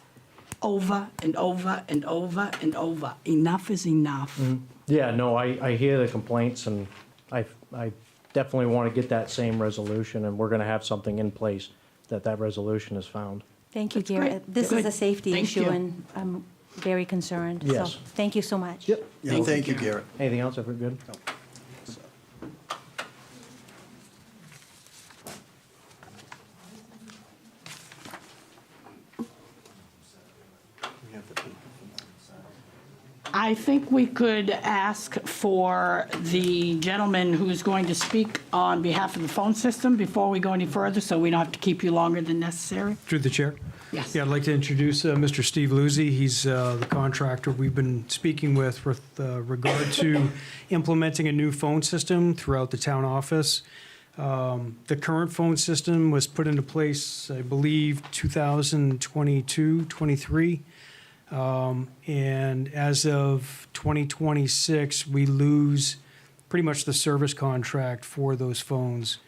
over and over and over and over. Enough is enough. Yeah, no, I hear the complaints, and I definitely want to get that same resolution, and we're going to have something in place that resolution is found. Thank you, That's great. Garrett. This is Good. a safety Thank issue, you. and I'm very concerned. Yes. So thank you so much. Yep. Yeah, thank you, Garrett. Anything else, if we're good? I think we could ask for the gentleman who's going to speak on behalf of the phone system before we go any further, so we don't have to keep you longer than necessary. Through the chair. Yes. Yeah, I'd like to introduce Mr. Steve Luzzi. He's the contractor we've been speaking with regard to implementing a new phone system throughout the town office. The current phone system was put into place, I believe, 2022, 23. And as of 2026, we lose pretty much the service contract for those phones.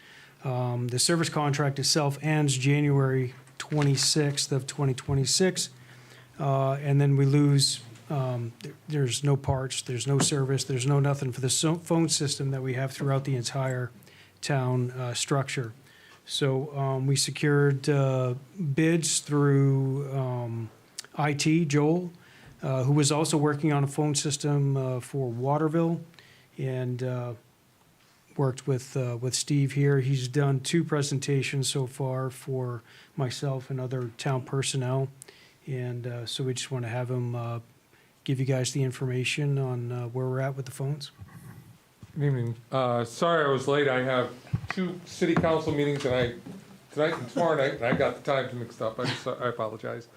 The service contract itself ends January 26th of 2026, and then we lose, there's no parts, there's no service, there's no nothing for the phone system that we have throughout the entire town structure. So we secured bids through IT, Joel, who was also working on a phone system for Waterville, and worked with Steve here. He's done 2 presentations so far for myself and other town personnel, and so we just want to have him give you guys the information on where we're at with the phones. Good evening. Sorry I was late. I have 2 city council meetings tonight and tomorrow night, and I got the times mixed up. I apologize.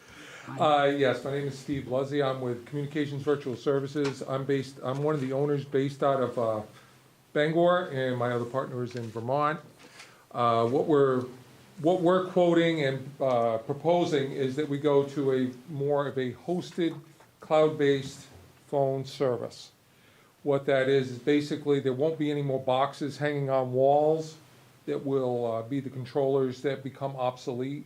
Yes, my name is Steve Luzzi. I'm with Communications Virtual Services. I'm one of the owners based out of Bangor, and my other partner is in Vermont. What we're quoting and proposing is that we go to a more of a hosted, cloud-based phone service. What that is basically there won't be any more boxes hanging on walls that will be the controllers that become obsolete.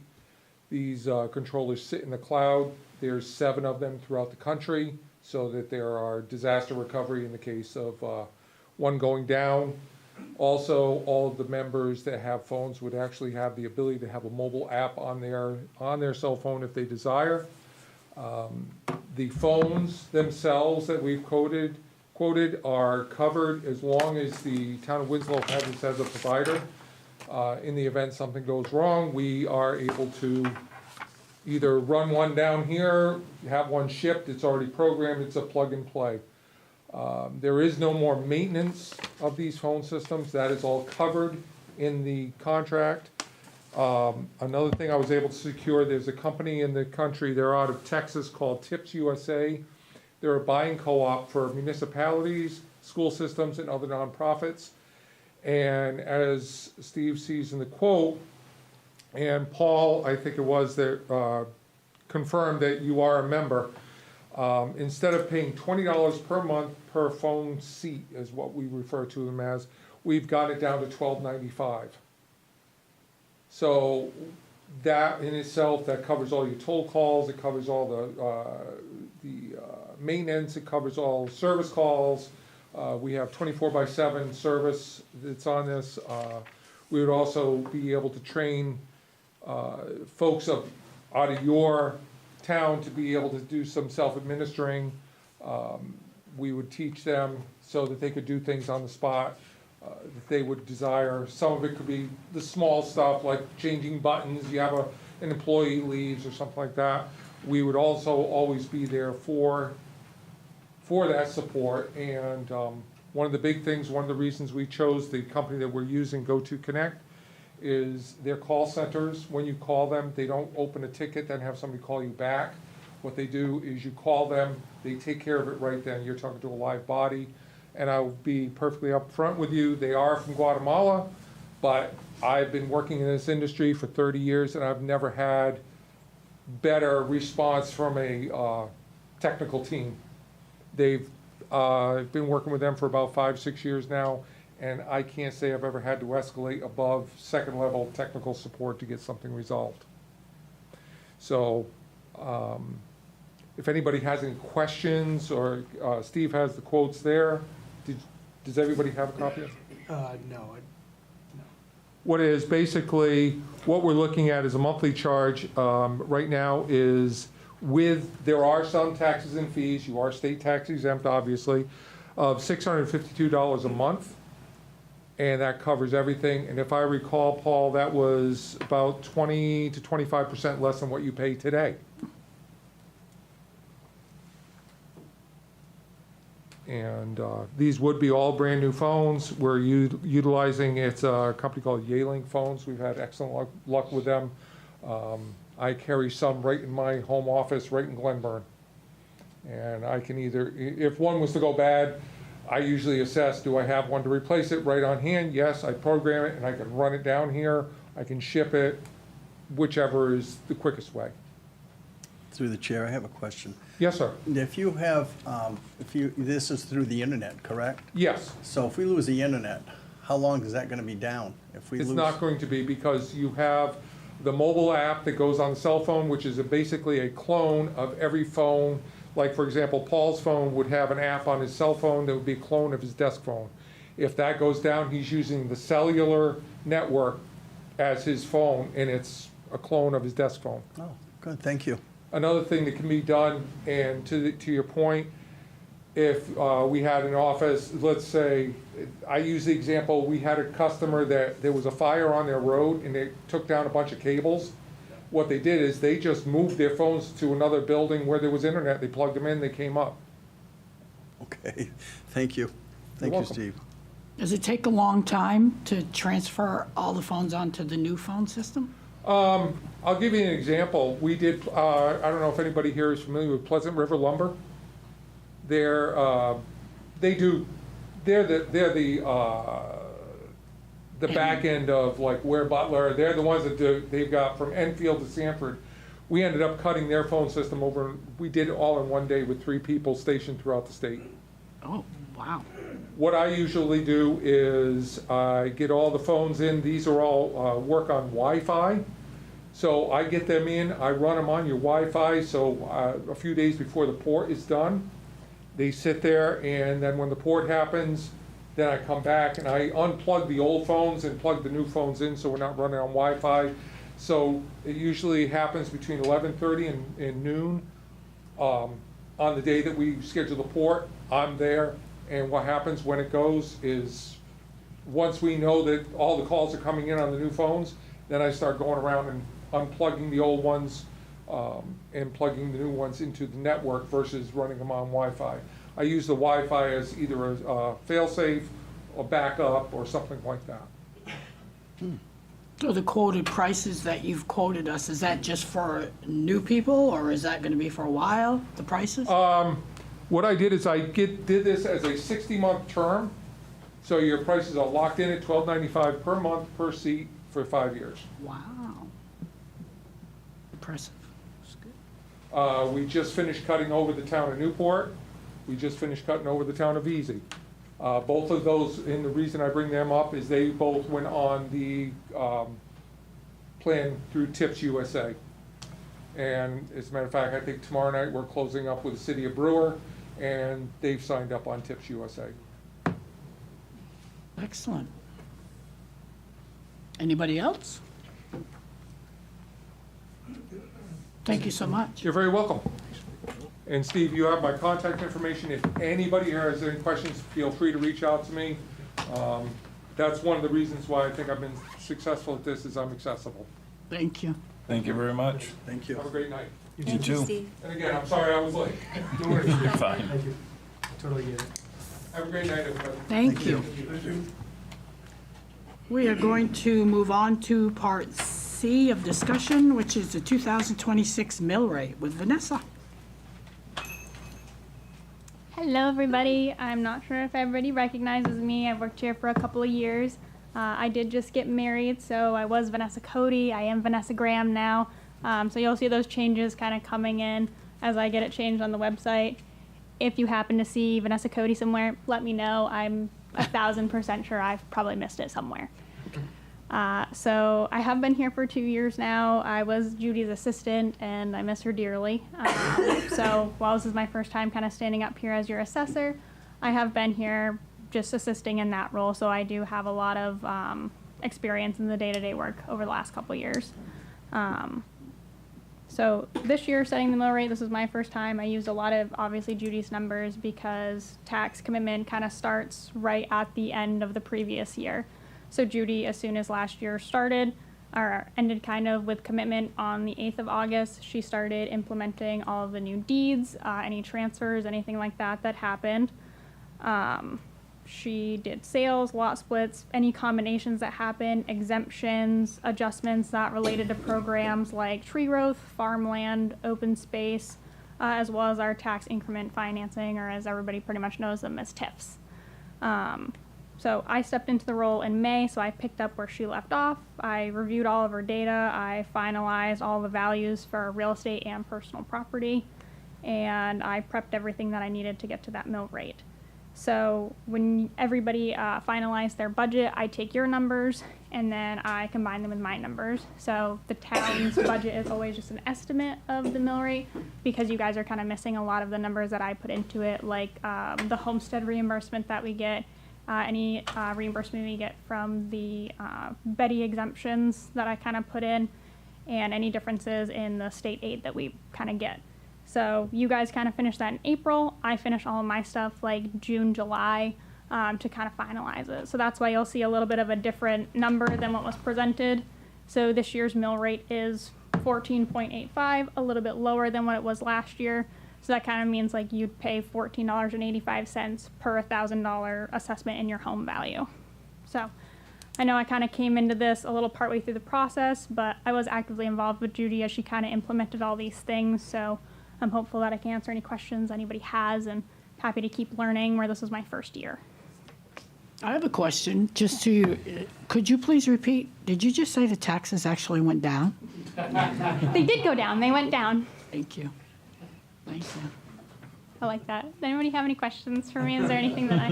These controllers sit in the cloud. There's 7 of them throughout the country, so that there are disaster recovery in the case of one going down. Also, all of the members that have phones would actually have the ability to have a mobile app on their cell phone if they desire. The phones themselves that we've quoted are covered as long as the town of Winslow has us as a provider. In the event something goes wrong, we are able to either run one down here, have one shipped, it's already programmed, it's a plug and play. There is no more maintenance of these phone systems. That is all covered in the contract. Another thing I was able to secure, there's a company in the country, they're out of Texas, called Tips USA. They're a buying co-op for municipalities, school systems, and other nonprofits. And as Steve sees in the quote, and Paul, I think it was, that confirmed that you are a member, instead of paying $20 per month per phone seat, is what we refer to them as, we've got it down to $12.95. So that in itself, that covers all your toll calls, it covers all the maintenance, it covers all service calls. We have 24/7 service that's on this. We would also be able to train folks out of your town to be able to do some self-administering. We would teach them so that they could do things on the spot that they would desire. Some of it could be the small stuff like changing buttons, you have an employee leaves or something like that. We would also always be there for that support. And one of the big things, one of the reasons we chose the company that we're using, GoToConnect, is their call centers. When you call them, they don't open a ticket, then have somebody call you back. What they do is you call them, they take care of it right then. You're talking to a live body. And I'll be perfectly upfront with you, they are from Guatemala, but I've been working in this industry for 30 years and I've never had better response from a technical team. I've been working with them for about 5-6 years now, and I can't say I've ever had to escalate above second level technical support to get something resolved. So if anybody has any questions, or Steve has the quotes there, does everybody have a copy of it? No. What is basically, what we're looking at is a monthly charge right now is there are some taxes and fees, you are state tax exempt obviously, of $652 a month, and that covers everything. And if I recall, Paul, that was about 20 to 25% less than what you pay today. And these would be all brand new phones. We're utilizing, it's a company called Yealing Phones. We've had excellent luck with them. I carry some right in my home office, right in Glenburn. And I can either, if one was to go bad, I usually assess, do I have one to replace it right on hand? Yes, I program it and I can run it down here. I can ship it, whichever is the quickest way. Through the chair, I have a question. Yes, sir. If you have, this is through the internet, correct? Yes. So if we lose the internet, how long is that going to be down? If we It's lose? not going to be, because you have the mobile app that goes on the cell phone, which is basically a clone of every phone. Like, for example, Paul's phone would have an app on his cell phone that would be a clone of his desk phone. If that goes down, he's using the cellular network as his phone, and it's a clone of his desk phone. Oh, good, thank you. Another thing that can be done, and to your point, if we had an office, let's say, I use the example, we had a customer that there was a fire on their road and they took down a bunch of cables. What they did is they just moved their phones to another building where there was internet. They plugged them in, they came up. Okay, thank you. Thank you, welcome. Steve. Does it take a long time to transfer all the phones onto the new phone system? I'll give you an example. We did, I don't know if anybody here is familiar with Pleasant River Lumber. They do they're the back end of like Ware Butler. They're the ones that they've got from Enfield to Sanford. We ended up cutting their phone system over. We did it all in one day with 3 people stationed throughout the state. Oh, wow. What I usually do is I get all the phones in. These are all work on Wi-Fi. So I get them in, I run them on your Wi-Fi, so a few days before the port is done, they sit there, and then when the port happens, then I come back and I unplug the old phones and plug the new phones in so we're not running on Wi-Fi. So it usually happens between 11:30 and noon on the day that we schedule the port. I'm there, and what happens when it goes is once we know that all the calls are coming in on the new phones, then I start going around and unplugging the old ones and plugging the new ones into the network versus running them on Wi-Fi. I use the Wi-Fi as either a fail-safe, a backup, or something like that. So the quoted prices that you've quoted us, is that just for new people, or is that gonna be for a while, the prices? What I did is I did this as a 60-month term, so your prices are locked in at $12.95 per month per seat for 5 years. Wow. Impressive. That's good. We just finished cutting over the town of Newport. We just finished cutting over the town of Easy. Both of those, and the reason I bring them up is they both went on the plan through Tips USA. And as a matter of fact, I think tomorrow night we're closing up with the city of Brewer, and they've signed up on Tips USA. Excellent. Anybody else? Thank you so much. You're very welcome. And Steve, you have my contact information. If anybody here has any questions, feel free to reach out to me. That's one of the reasons why I think I've been successful at this, is I'm accessible. Thank you. Thank you very much. Thank you. Have a great night. You too. Steve. And again, I'm sorry I was late. Doing it. You're fine. Thank you. Totally get it. Have a great night, everybody. Thank you. We are going to move on to part C of discussion, which is the 2026 mill rate with Vanessa. Hello, everybody. I'm not sure if everybody recognizes me. I've worked here for a couple of years. I did just get married, so I was Vanessa Cody. I am Vanessa Graham now. So you'll see those changes kind of coming in as I get it changed on the website. If you happen to see Vanessa Cody somewhere, let me know. I'm 1,000% sure I've probably missed it somewhere. So I have been here for 2 years now. I was Judy's assistant, and I miss her dearly. So while this is my first time kind of standing up here as your assessor, I have been here just assisting in that role. So I do have a lot of experience in the day-to-day work over the last couple of years. So this year, setting the mill rate, this is my first time. I used a lot of, obviously, Judy's numbers because tax commitment kind of starts right at the end of the previous year. So Judy, as soon as last year started, or ended kind of with commitment on the 8th of August, she started implementing all of the new deeds, any transfers, anything like that that happened. She did sales, lot splits, any combinations that happened, exemptions, adjustments that related to programs like tree growth, farmland, open space, as well as our tax increment financing, or as everybody pretty much knows them as TIFs. So I stepped into the role in May, so I picked up where she left off. I reviewed all of her data. I finalized all the values for real estate and personal property, and I prepped everything that I needed to get to that mill rate. So when everybody finalized their budget, I take your numbers and then I combine them with my numbers. So the town's budget is always just an estimate of the mill rate because you guys are kind of missing a lot of the numbers that I put into it, like the homestead reimbursement that we get, any reimbursement we get from the Betty exemptions that I kind of put in, and any differences in the state aid that we kind of get. So you guys kind of finish that in April. I finish all of my stuff like June, July to kind of finalize it. So that's why you'll see a little bit of a different number than what was presented. So this year's mill rate is 14.85, a little bit lower than what it was last year. So that kind of means like you'd pay $14.85 per $1,000 assessment in your home value. So I know I kind of came into this a little partway through the process, but I was actively involved with Judy as she kind of implemented all these things. So I'm hopeful that I can answer any questions anybody has, and happy to keep learning where this is my first year. I have a question, just to you. Could you please repeat? Did you just say the taxes actually went down? They did go down. They went down. Thank you. Thank you. I like that. Does anybody have any questions for me? Is there anything that I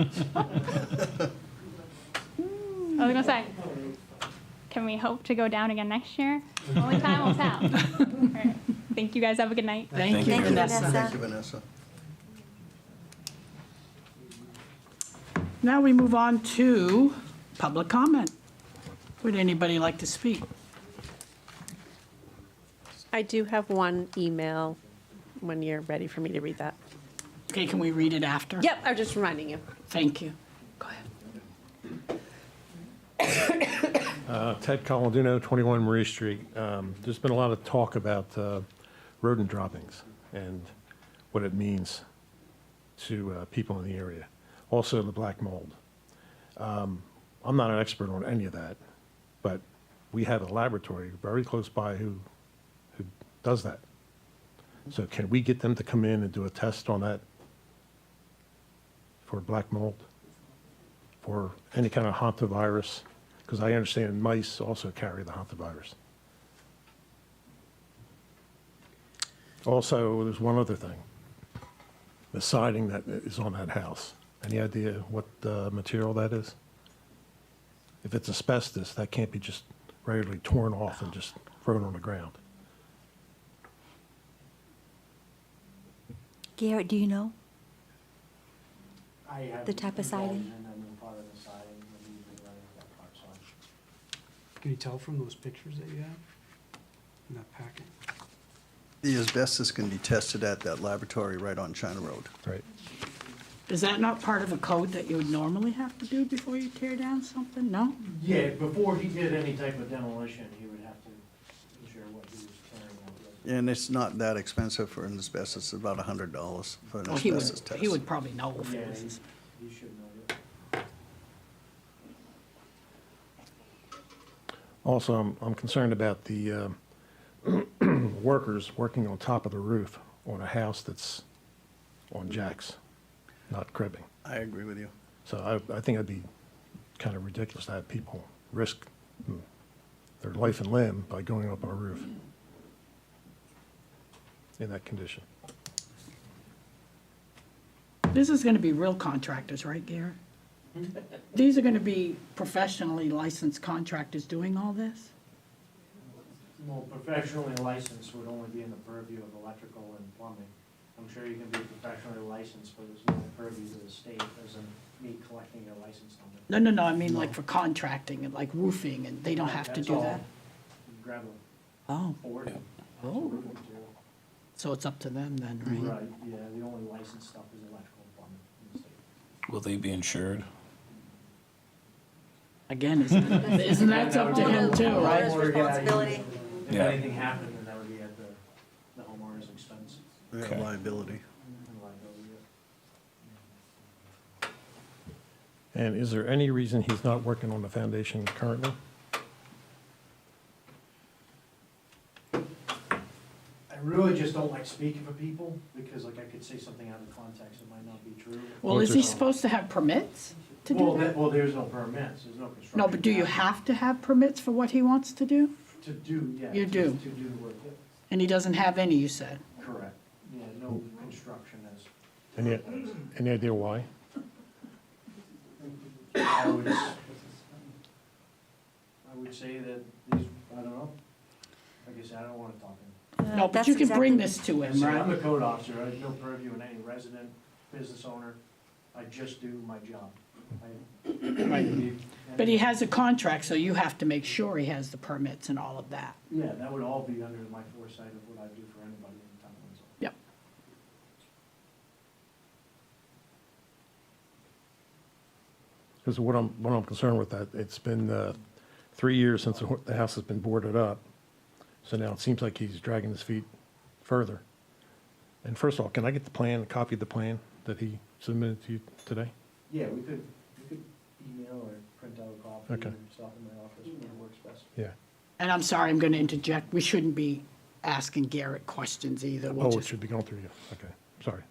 was gonna say, can we hope to go down again next year? Only time will tell. All right. Thank you guys. Have a good night. Thank you, Thank you, Vanessa. Vanessa. Thank you, Vanessa. Now we move on to public comment. Would anybody like to speak? I do have one email when you're ready for me to read that. Okay, can we read it after? Yep, I'm just reminding you. Thank you. Go ahead. Ted Coladuno, 21 Marie Street. There's been a lot of talk about rodent droppings and what it means to people in the area. Also, the black mold. I'm not an expert on any of that, but we have a laboratory very close by who does that. So can we get them to come in and do a test on that for black mold, for any kind of hantavirus? Because I understand mice also carry the hantavirus. Also, there's one other thing. The siding that is on that house. Any idea what material that is? If it's asbestos, that can't be just regularly torn off and just thrown on the ground. Garrett, do you know? I have The type of siding? And I'm part of the siding, and usually running that part, so. Can you tell from those pictures that you have in that packet? The asbestos can be tested at that laboratory right on China Road. Right. Is that not part of a code that you would normally have to do before you tear down something? No? Yeah, before he did any type of demolition, he would have to ensure what he was tearing out. And it's not that expensive for an asbestos, it's about $100 for an Well, he asbestos would, test. he would probably know if Yeah, it was. he should know that. Also, I'm concerned about the workers working on top of the roof on a house that's on jacks, not cribbing. I agree with you. So I think it'd be kind of ridiculous to have people risk their life and limb by going up on a roof in that condition. This is gonna be real contractors, right, Garrett? These are gonna be professionally licensed contractors doing all this? Well, professionally licensed would only be in the purview of electrical and plumbing. I'm sure you can be professionally licensed, but there's no purview to the state, as in me collecting your license number. No, I mean like for contracting and like roofing, and they don't have to That's do all. that? You grab Oh, a board and Oh. roofing material. so it's up to them then, right? Right, yeah, the only licensed stuff is electrical and plumbing in the state. Will they be insured? Again, isn't that up to him too, right? Homeowner's responsibility. If Yeah. anything happened, then that would be at the homeowner's expense We have Okay. liability. and liability. And is there any reason he's not working on the foundation currently? I really just don't like speaking for people, because like I could say something out of context that might not be true. Well, is he supposed to have permits to do that? Well, there's no permits, there's no construction. No, but do you have to have permits for what he wants to do? To do, yeah. You to- do. To do the work, yeah, And he doesn't have any, you said? correct. Yeah, no construction as, Any idea why? I would say that these, I don't know. Like I said, I don't wanna talk in. No, but That's you can bring exactly- this to him, See, I'm right? the code officer, I have no purview in any resident, business owner, I just do my job. But he has a contract, so you have to make sure he has the permits and all of that. Yeah, that would all be under my foresight of what I do for anybody in town of Winslow. Yep. Because what I'm concerned with that, it's been 3 years since the house has been boarded up. So now it seems like he's dragging his feet further. And first of all, can I get the plan, a copy of the plan that he submitted to you today? Yeah, we could email or print out a copy Okay. and stop in my office when it works best. Yeah. And I'm sorry, I'm gonna interject, we shouldn't be asking Garrett questions either. We'll Oh, it just- should be going through you. Okay, sorry.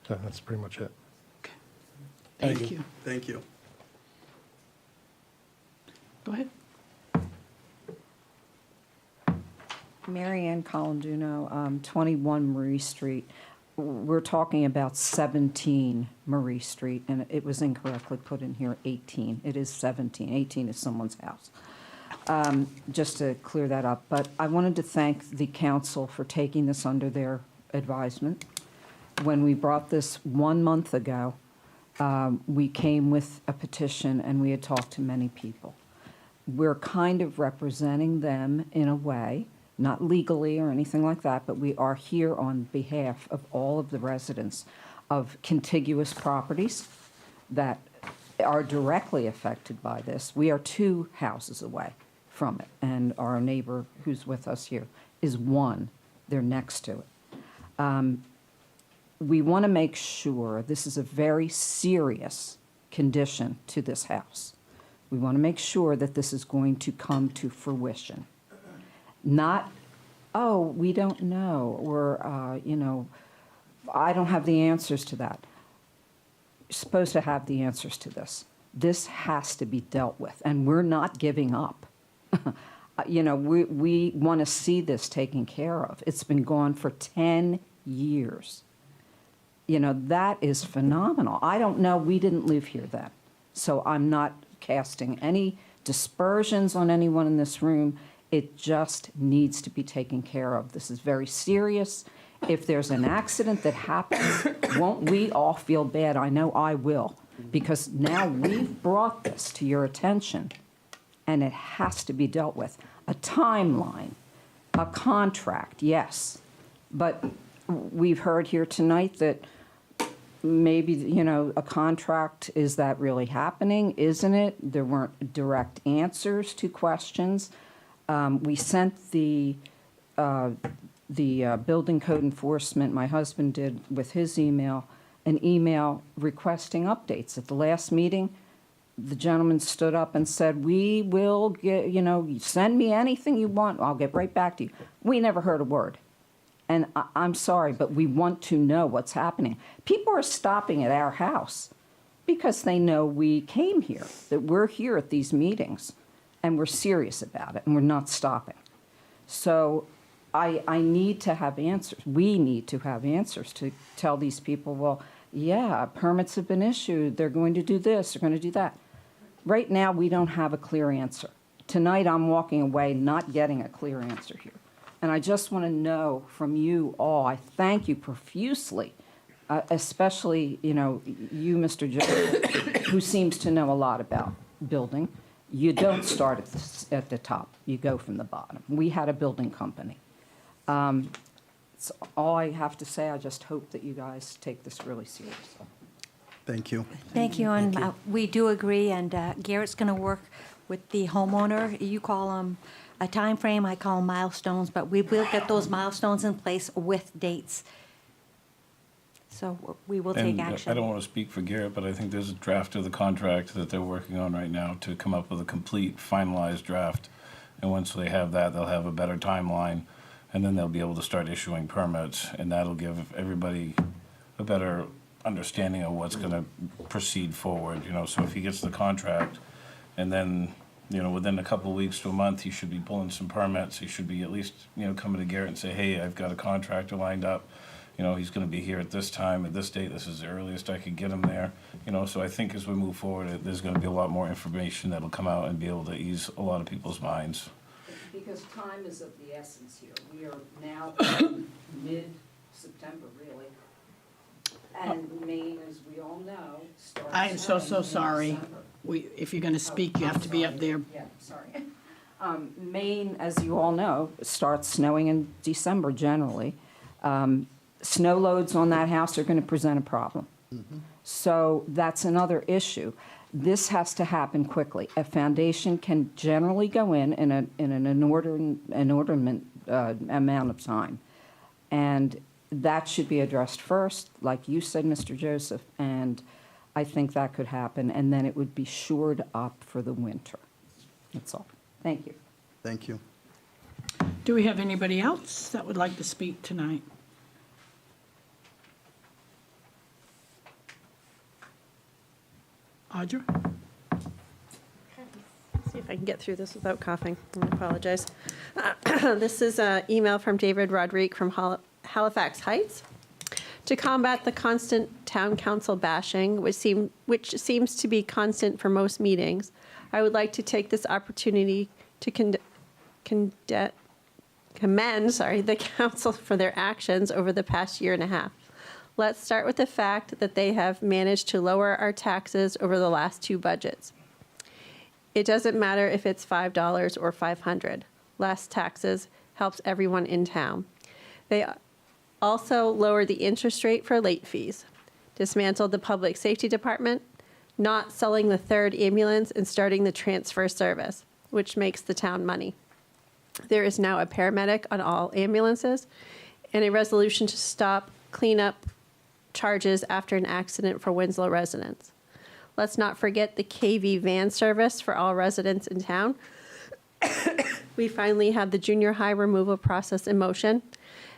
So that's pretty much it. Thank you. Thank you. Go ahead. Mary Ann Colanduno, 21 Marie Street. We're talking about 17 Marie Street, and it was incorrectly put in here 18. It is 17. 18 is someone's house. Just to clear that up. But I wanted to thank the council for taking this under their advisement. When we brought this 1 month ago, we came with a petition, and we had talked to many people. We're kind of representing them in a way, not legally or anything like that, but we are here on behalf of all of the residents of contiguous properties that are directly affected by this. We are 2 houses away from it, and our neighbor who's with us here is 1. They're next to it. We want to make sure this is a very serious condition to this house. We want to make sure that this is going to come to fruition. Not, oh, we don't know, or, I don't have the answers to that. You're supposed to have the answers to this. This has to be dealt with, and we're not giving up. We want to see this taken care of. It's been gone for 10 years. That is phenomenal. I don't know, we didn't live here then, so I'm not casting any dispersions on anyone in this room. It just needs to be taken care of. This is very serious. If there's an accident that happens, won't we all feel bad? I know I will, because now we've brought this to your attention, and it has to be dealt with. A timeline, a contract, yes, but we've heard here tonight that maybe, a contract, is that really happening? Isn't it? There weren't direct answers to questions. We sent the building code enforcement, my husband did with his email, an email requesting updates. At the last meeting, the gentleman stood up and said, we will get, send me anything you want, I'll get right back to you. We never heard a word. And I'm sorry, but we want to know what's happening. People are stopping at our house because they know we came here, that we're here at these meetings, and we're serious about it, and we're not stopping. So I need to have answers. We need to have answers to tell these people, well, yeah, permits have been issued. They're going to do this. They're going to do that. Right now, we don't have a clear answer. Tonight, I'm walking away not getting a clear answer here. And I just want to know from you all, I thank you profusely, especially, you, Mr. Joe, who seems to know a lot about building. You don't start at the top. You go from the bottom. We had a building company. It's all I have to say. I just hope that you guys take this really seriously. Thank you. Thank you, and we do agree, and Garrett's going to work with the homeowner. You call them a time frame, I call them milestones, but we will get those milestones in place with dates. So we will take And action. I don't want to speak for Garrett, but I think there's a draft of the contract that they're working on right now to come up with a complete finalized draft. And once they have that, they'll have a better timeline, and then they'll be able to start issuing permits, and that'll give everybody a better understanding of what's going to proceed forward, So if he gets the contract, and then, within a couple of weeks to a month, he should be pulling some permits. He should be at least, coming to Garrett and say, hey, I've got a contractor lined up. He's going to be here at this time, at this date. This is the earliest I could get him there. So I think as we move forward, there's going to be a lot more information that'll come out and be able to ease a lot of people's minds. Because time is of the essence here. We are now mid-September, really. And Maine, as we all know, starts. I am so snowing in sorry. December. If you're going to speak, you have to be up there. Yeah, sorry. Maine, as you all know, starts snowing in December generally. Snow loads on that house are going to present a problem. So that's another issue. This has to happen quickly. A foundation can generally go in an inordinate amount of time. And that should be addressed first, like you said, Mr. Joseph, and I think that could happen, and then it would be shored up for the winter. That's all. Thank you. Thank you. Do we have anybody else that would like to speak tonight? Audra? See if I can get through this without coughing. I apologize. This is an email from David Rodrigue from Halifax Heights. To combat the constant town council bashing, which seems to be constant for most meetings, I would like to take this opportunity to commend the council for their actions over the past year and a half. Let's start with the fact that they have managed to lower our taxes over the last 2 budgets. It doesn't matter if it's $5 or $500. Less taxes helps everyone in town. They also lowered the interest rate for late fees, dismantled the public safety department, not selling the 3rd ambulance and starting the transfer service, which makes the town money. There is now a paramedic on all ambulances and a resolution to stop cleanup charges after an accident for Winslow residents. Let's not forget the KV van service for all residents in town. We finally have the junior high removal process in motion,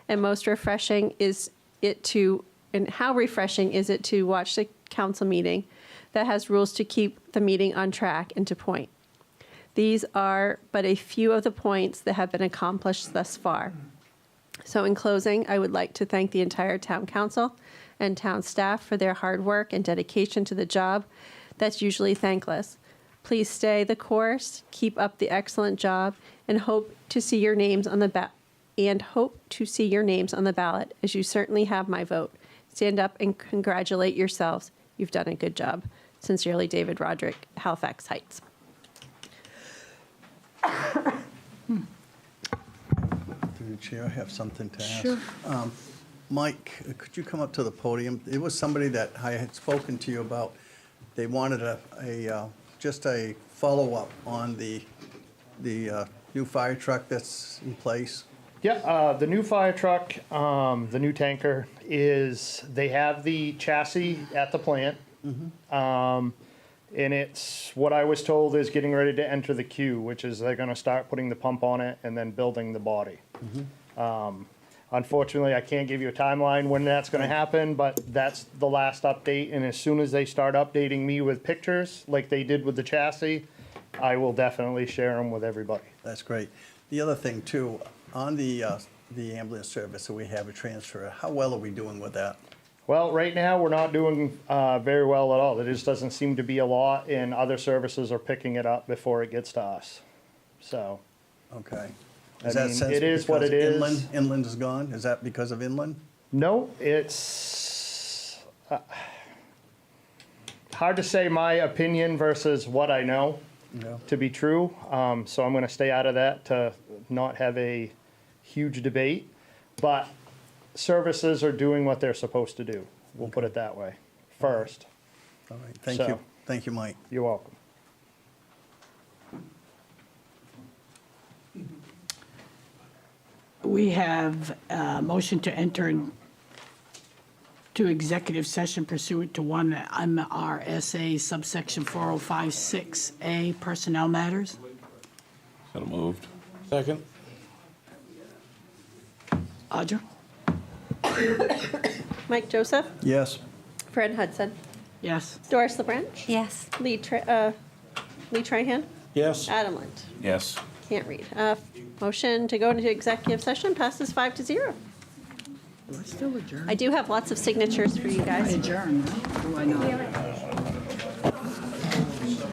and how refreshing is it to watch the council meeting that has rules to keep the meeting on track and to point. These are but a few of the points that have been accomplished thus far. So in closing, I would like to thank the entire town council and town staff for their hard work and dedication to the job that's usually thankless. Please stay the course, keep up the excellent job, and hope to see your names on the ballot, as you certainly have my vote. Stand up and congratulate yourselves. You've done a good job. Sincerely, David Rodrigue, Halifax Heights. Through the chair, I have something to ask. Sure. Mike, could you come up to the podium? It was somebody that I had spoken to you about. They wanted just a follow-up on the new fire truck that's in place. Yeah, the new fire truck, the new tanker they have the chassis at the plant. And it's, what I was told is getting ready to enter the queue, which is they're gonna start putting the pump on it and then building the body. Unfortunately, I can't give you a timeline when that's gonna happen, but that's the last update. And as soon as they start updating me with pictures, like they did with the chassis, I will definitely share them with everybody. That's great. The other thing too, on the ambulance service that we have a transfer, how well are we doing with that? Well, right now, we're not doing very well at all. There just doesn't seem to be a lot, and other services are picking it up before it gets to us. So, Okay. I Is that mean, since it is what because it is. Inland is gone? Is that because of inland? no, it's hard to say my opinion versus what I know No. to be true. So I'm going to stay out of that to not have a huge debate. But services are doing what they're supposed to do. We'll put it that way first. All right, thank So- you. Thank you, Mike. You're welcome. We have a motion to enter into executive session pursuant to 1 MRSA subsection 4056A personnel matters. So moved. Second? Audra? Mike Joseph, Yes. Fred Hudson, Yes. Doris LeBranch, Yes. Lee Trihan, Yes. Adam Lind. Yes. Can't read. Motion to go into executive session passes 5-0. We're still adjourned. I do have lots of signatures for you I guys. adjourn, right? Do I not?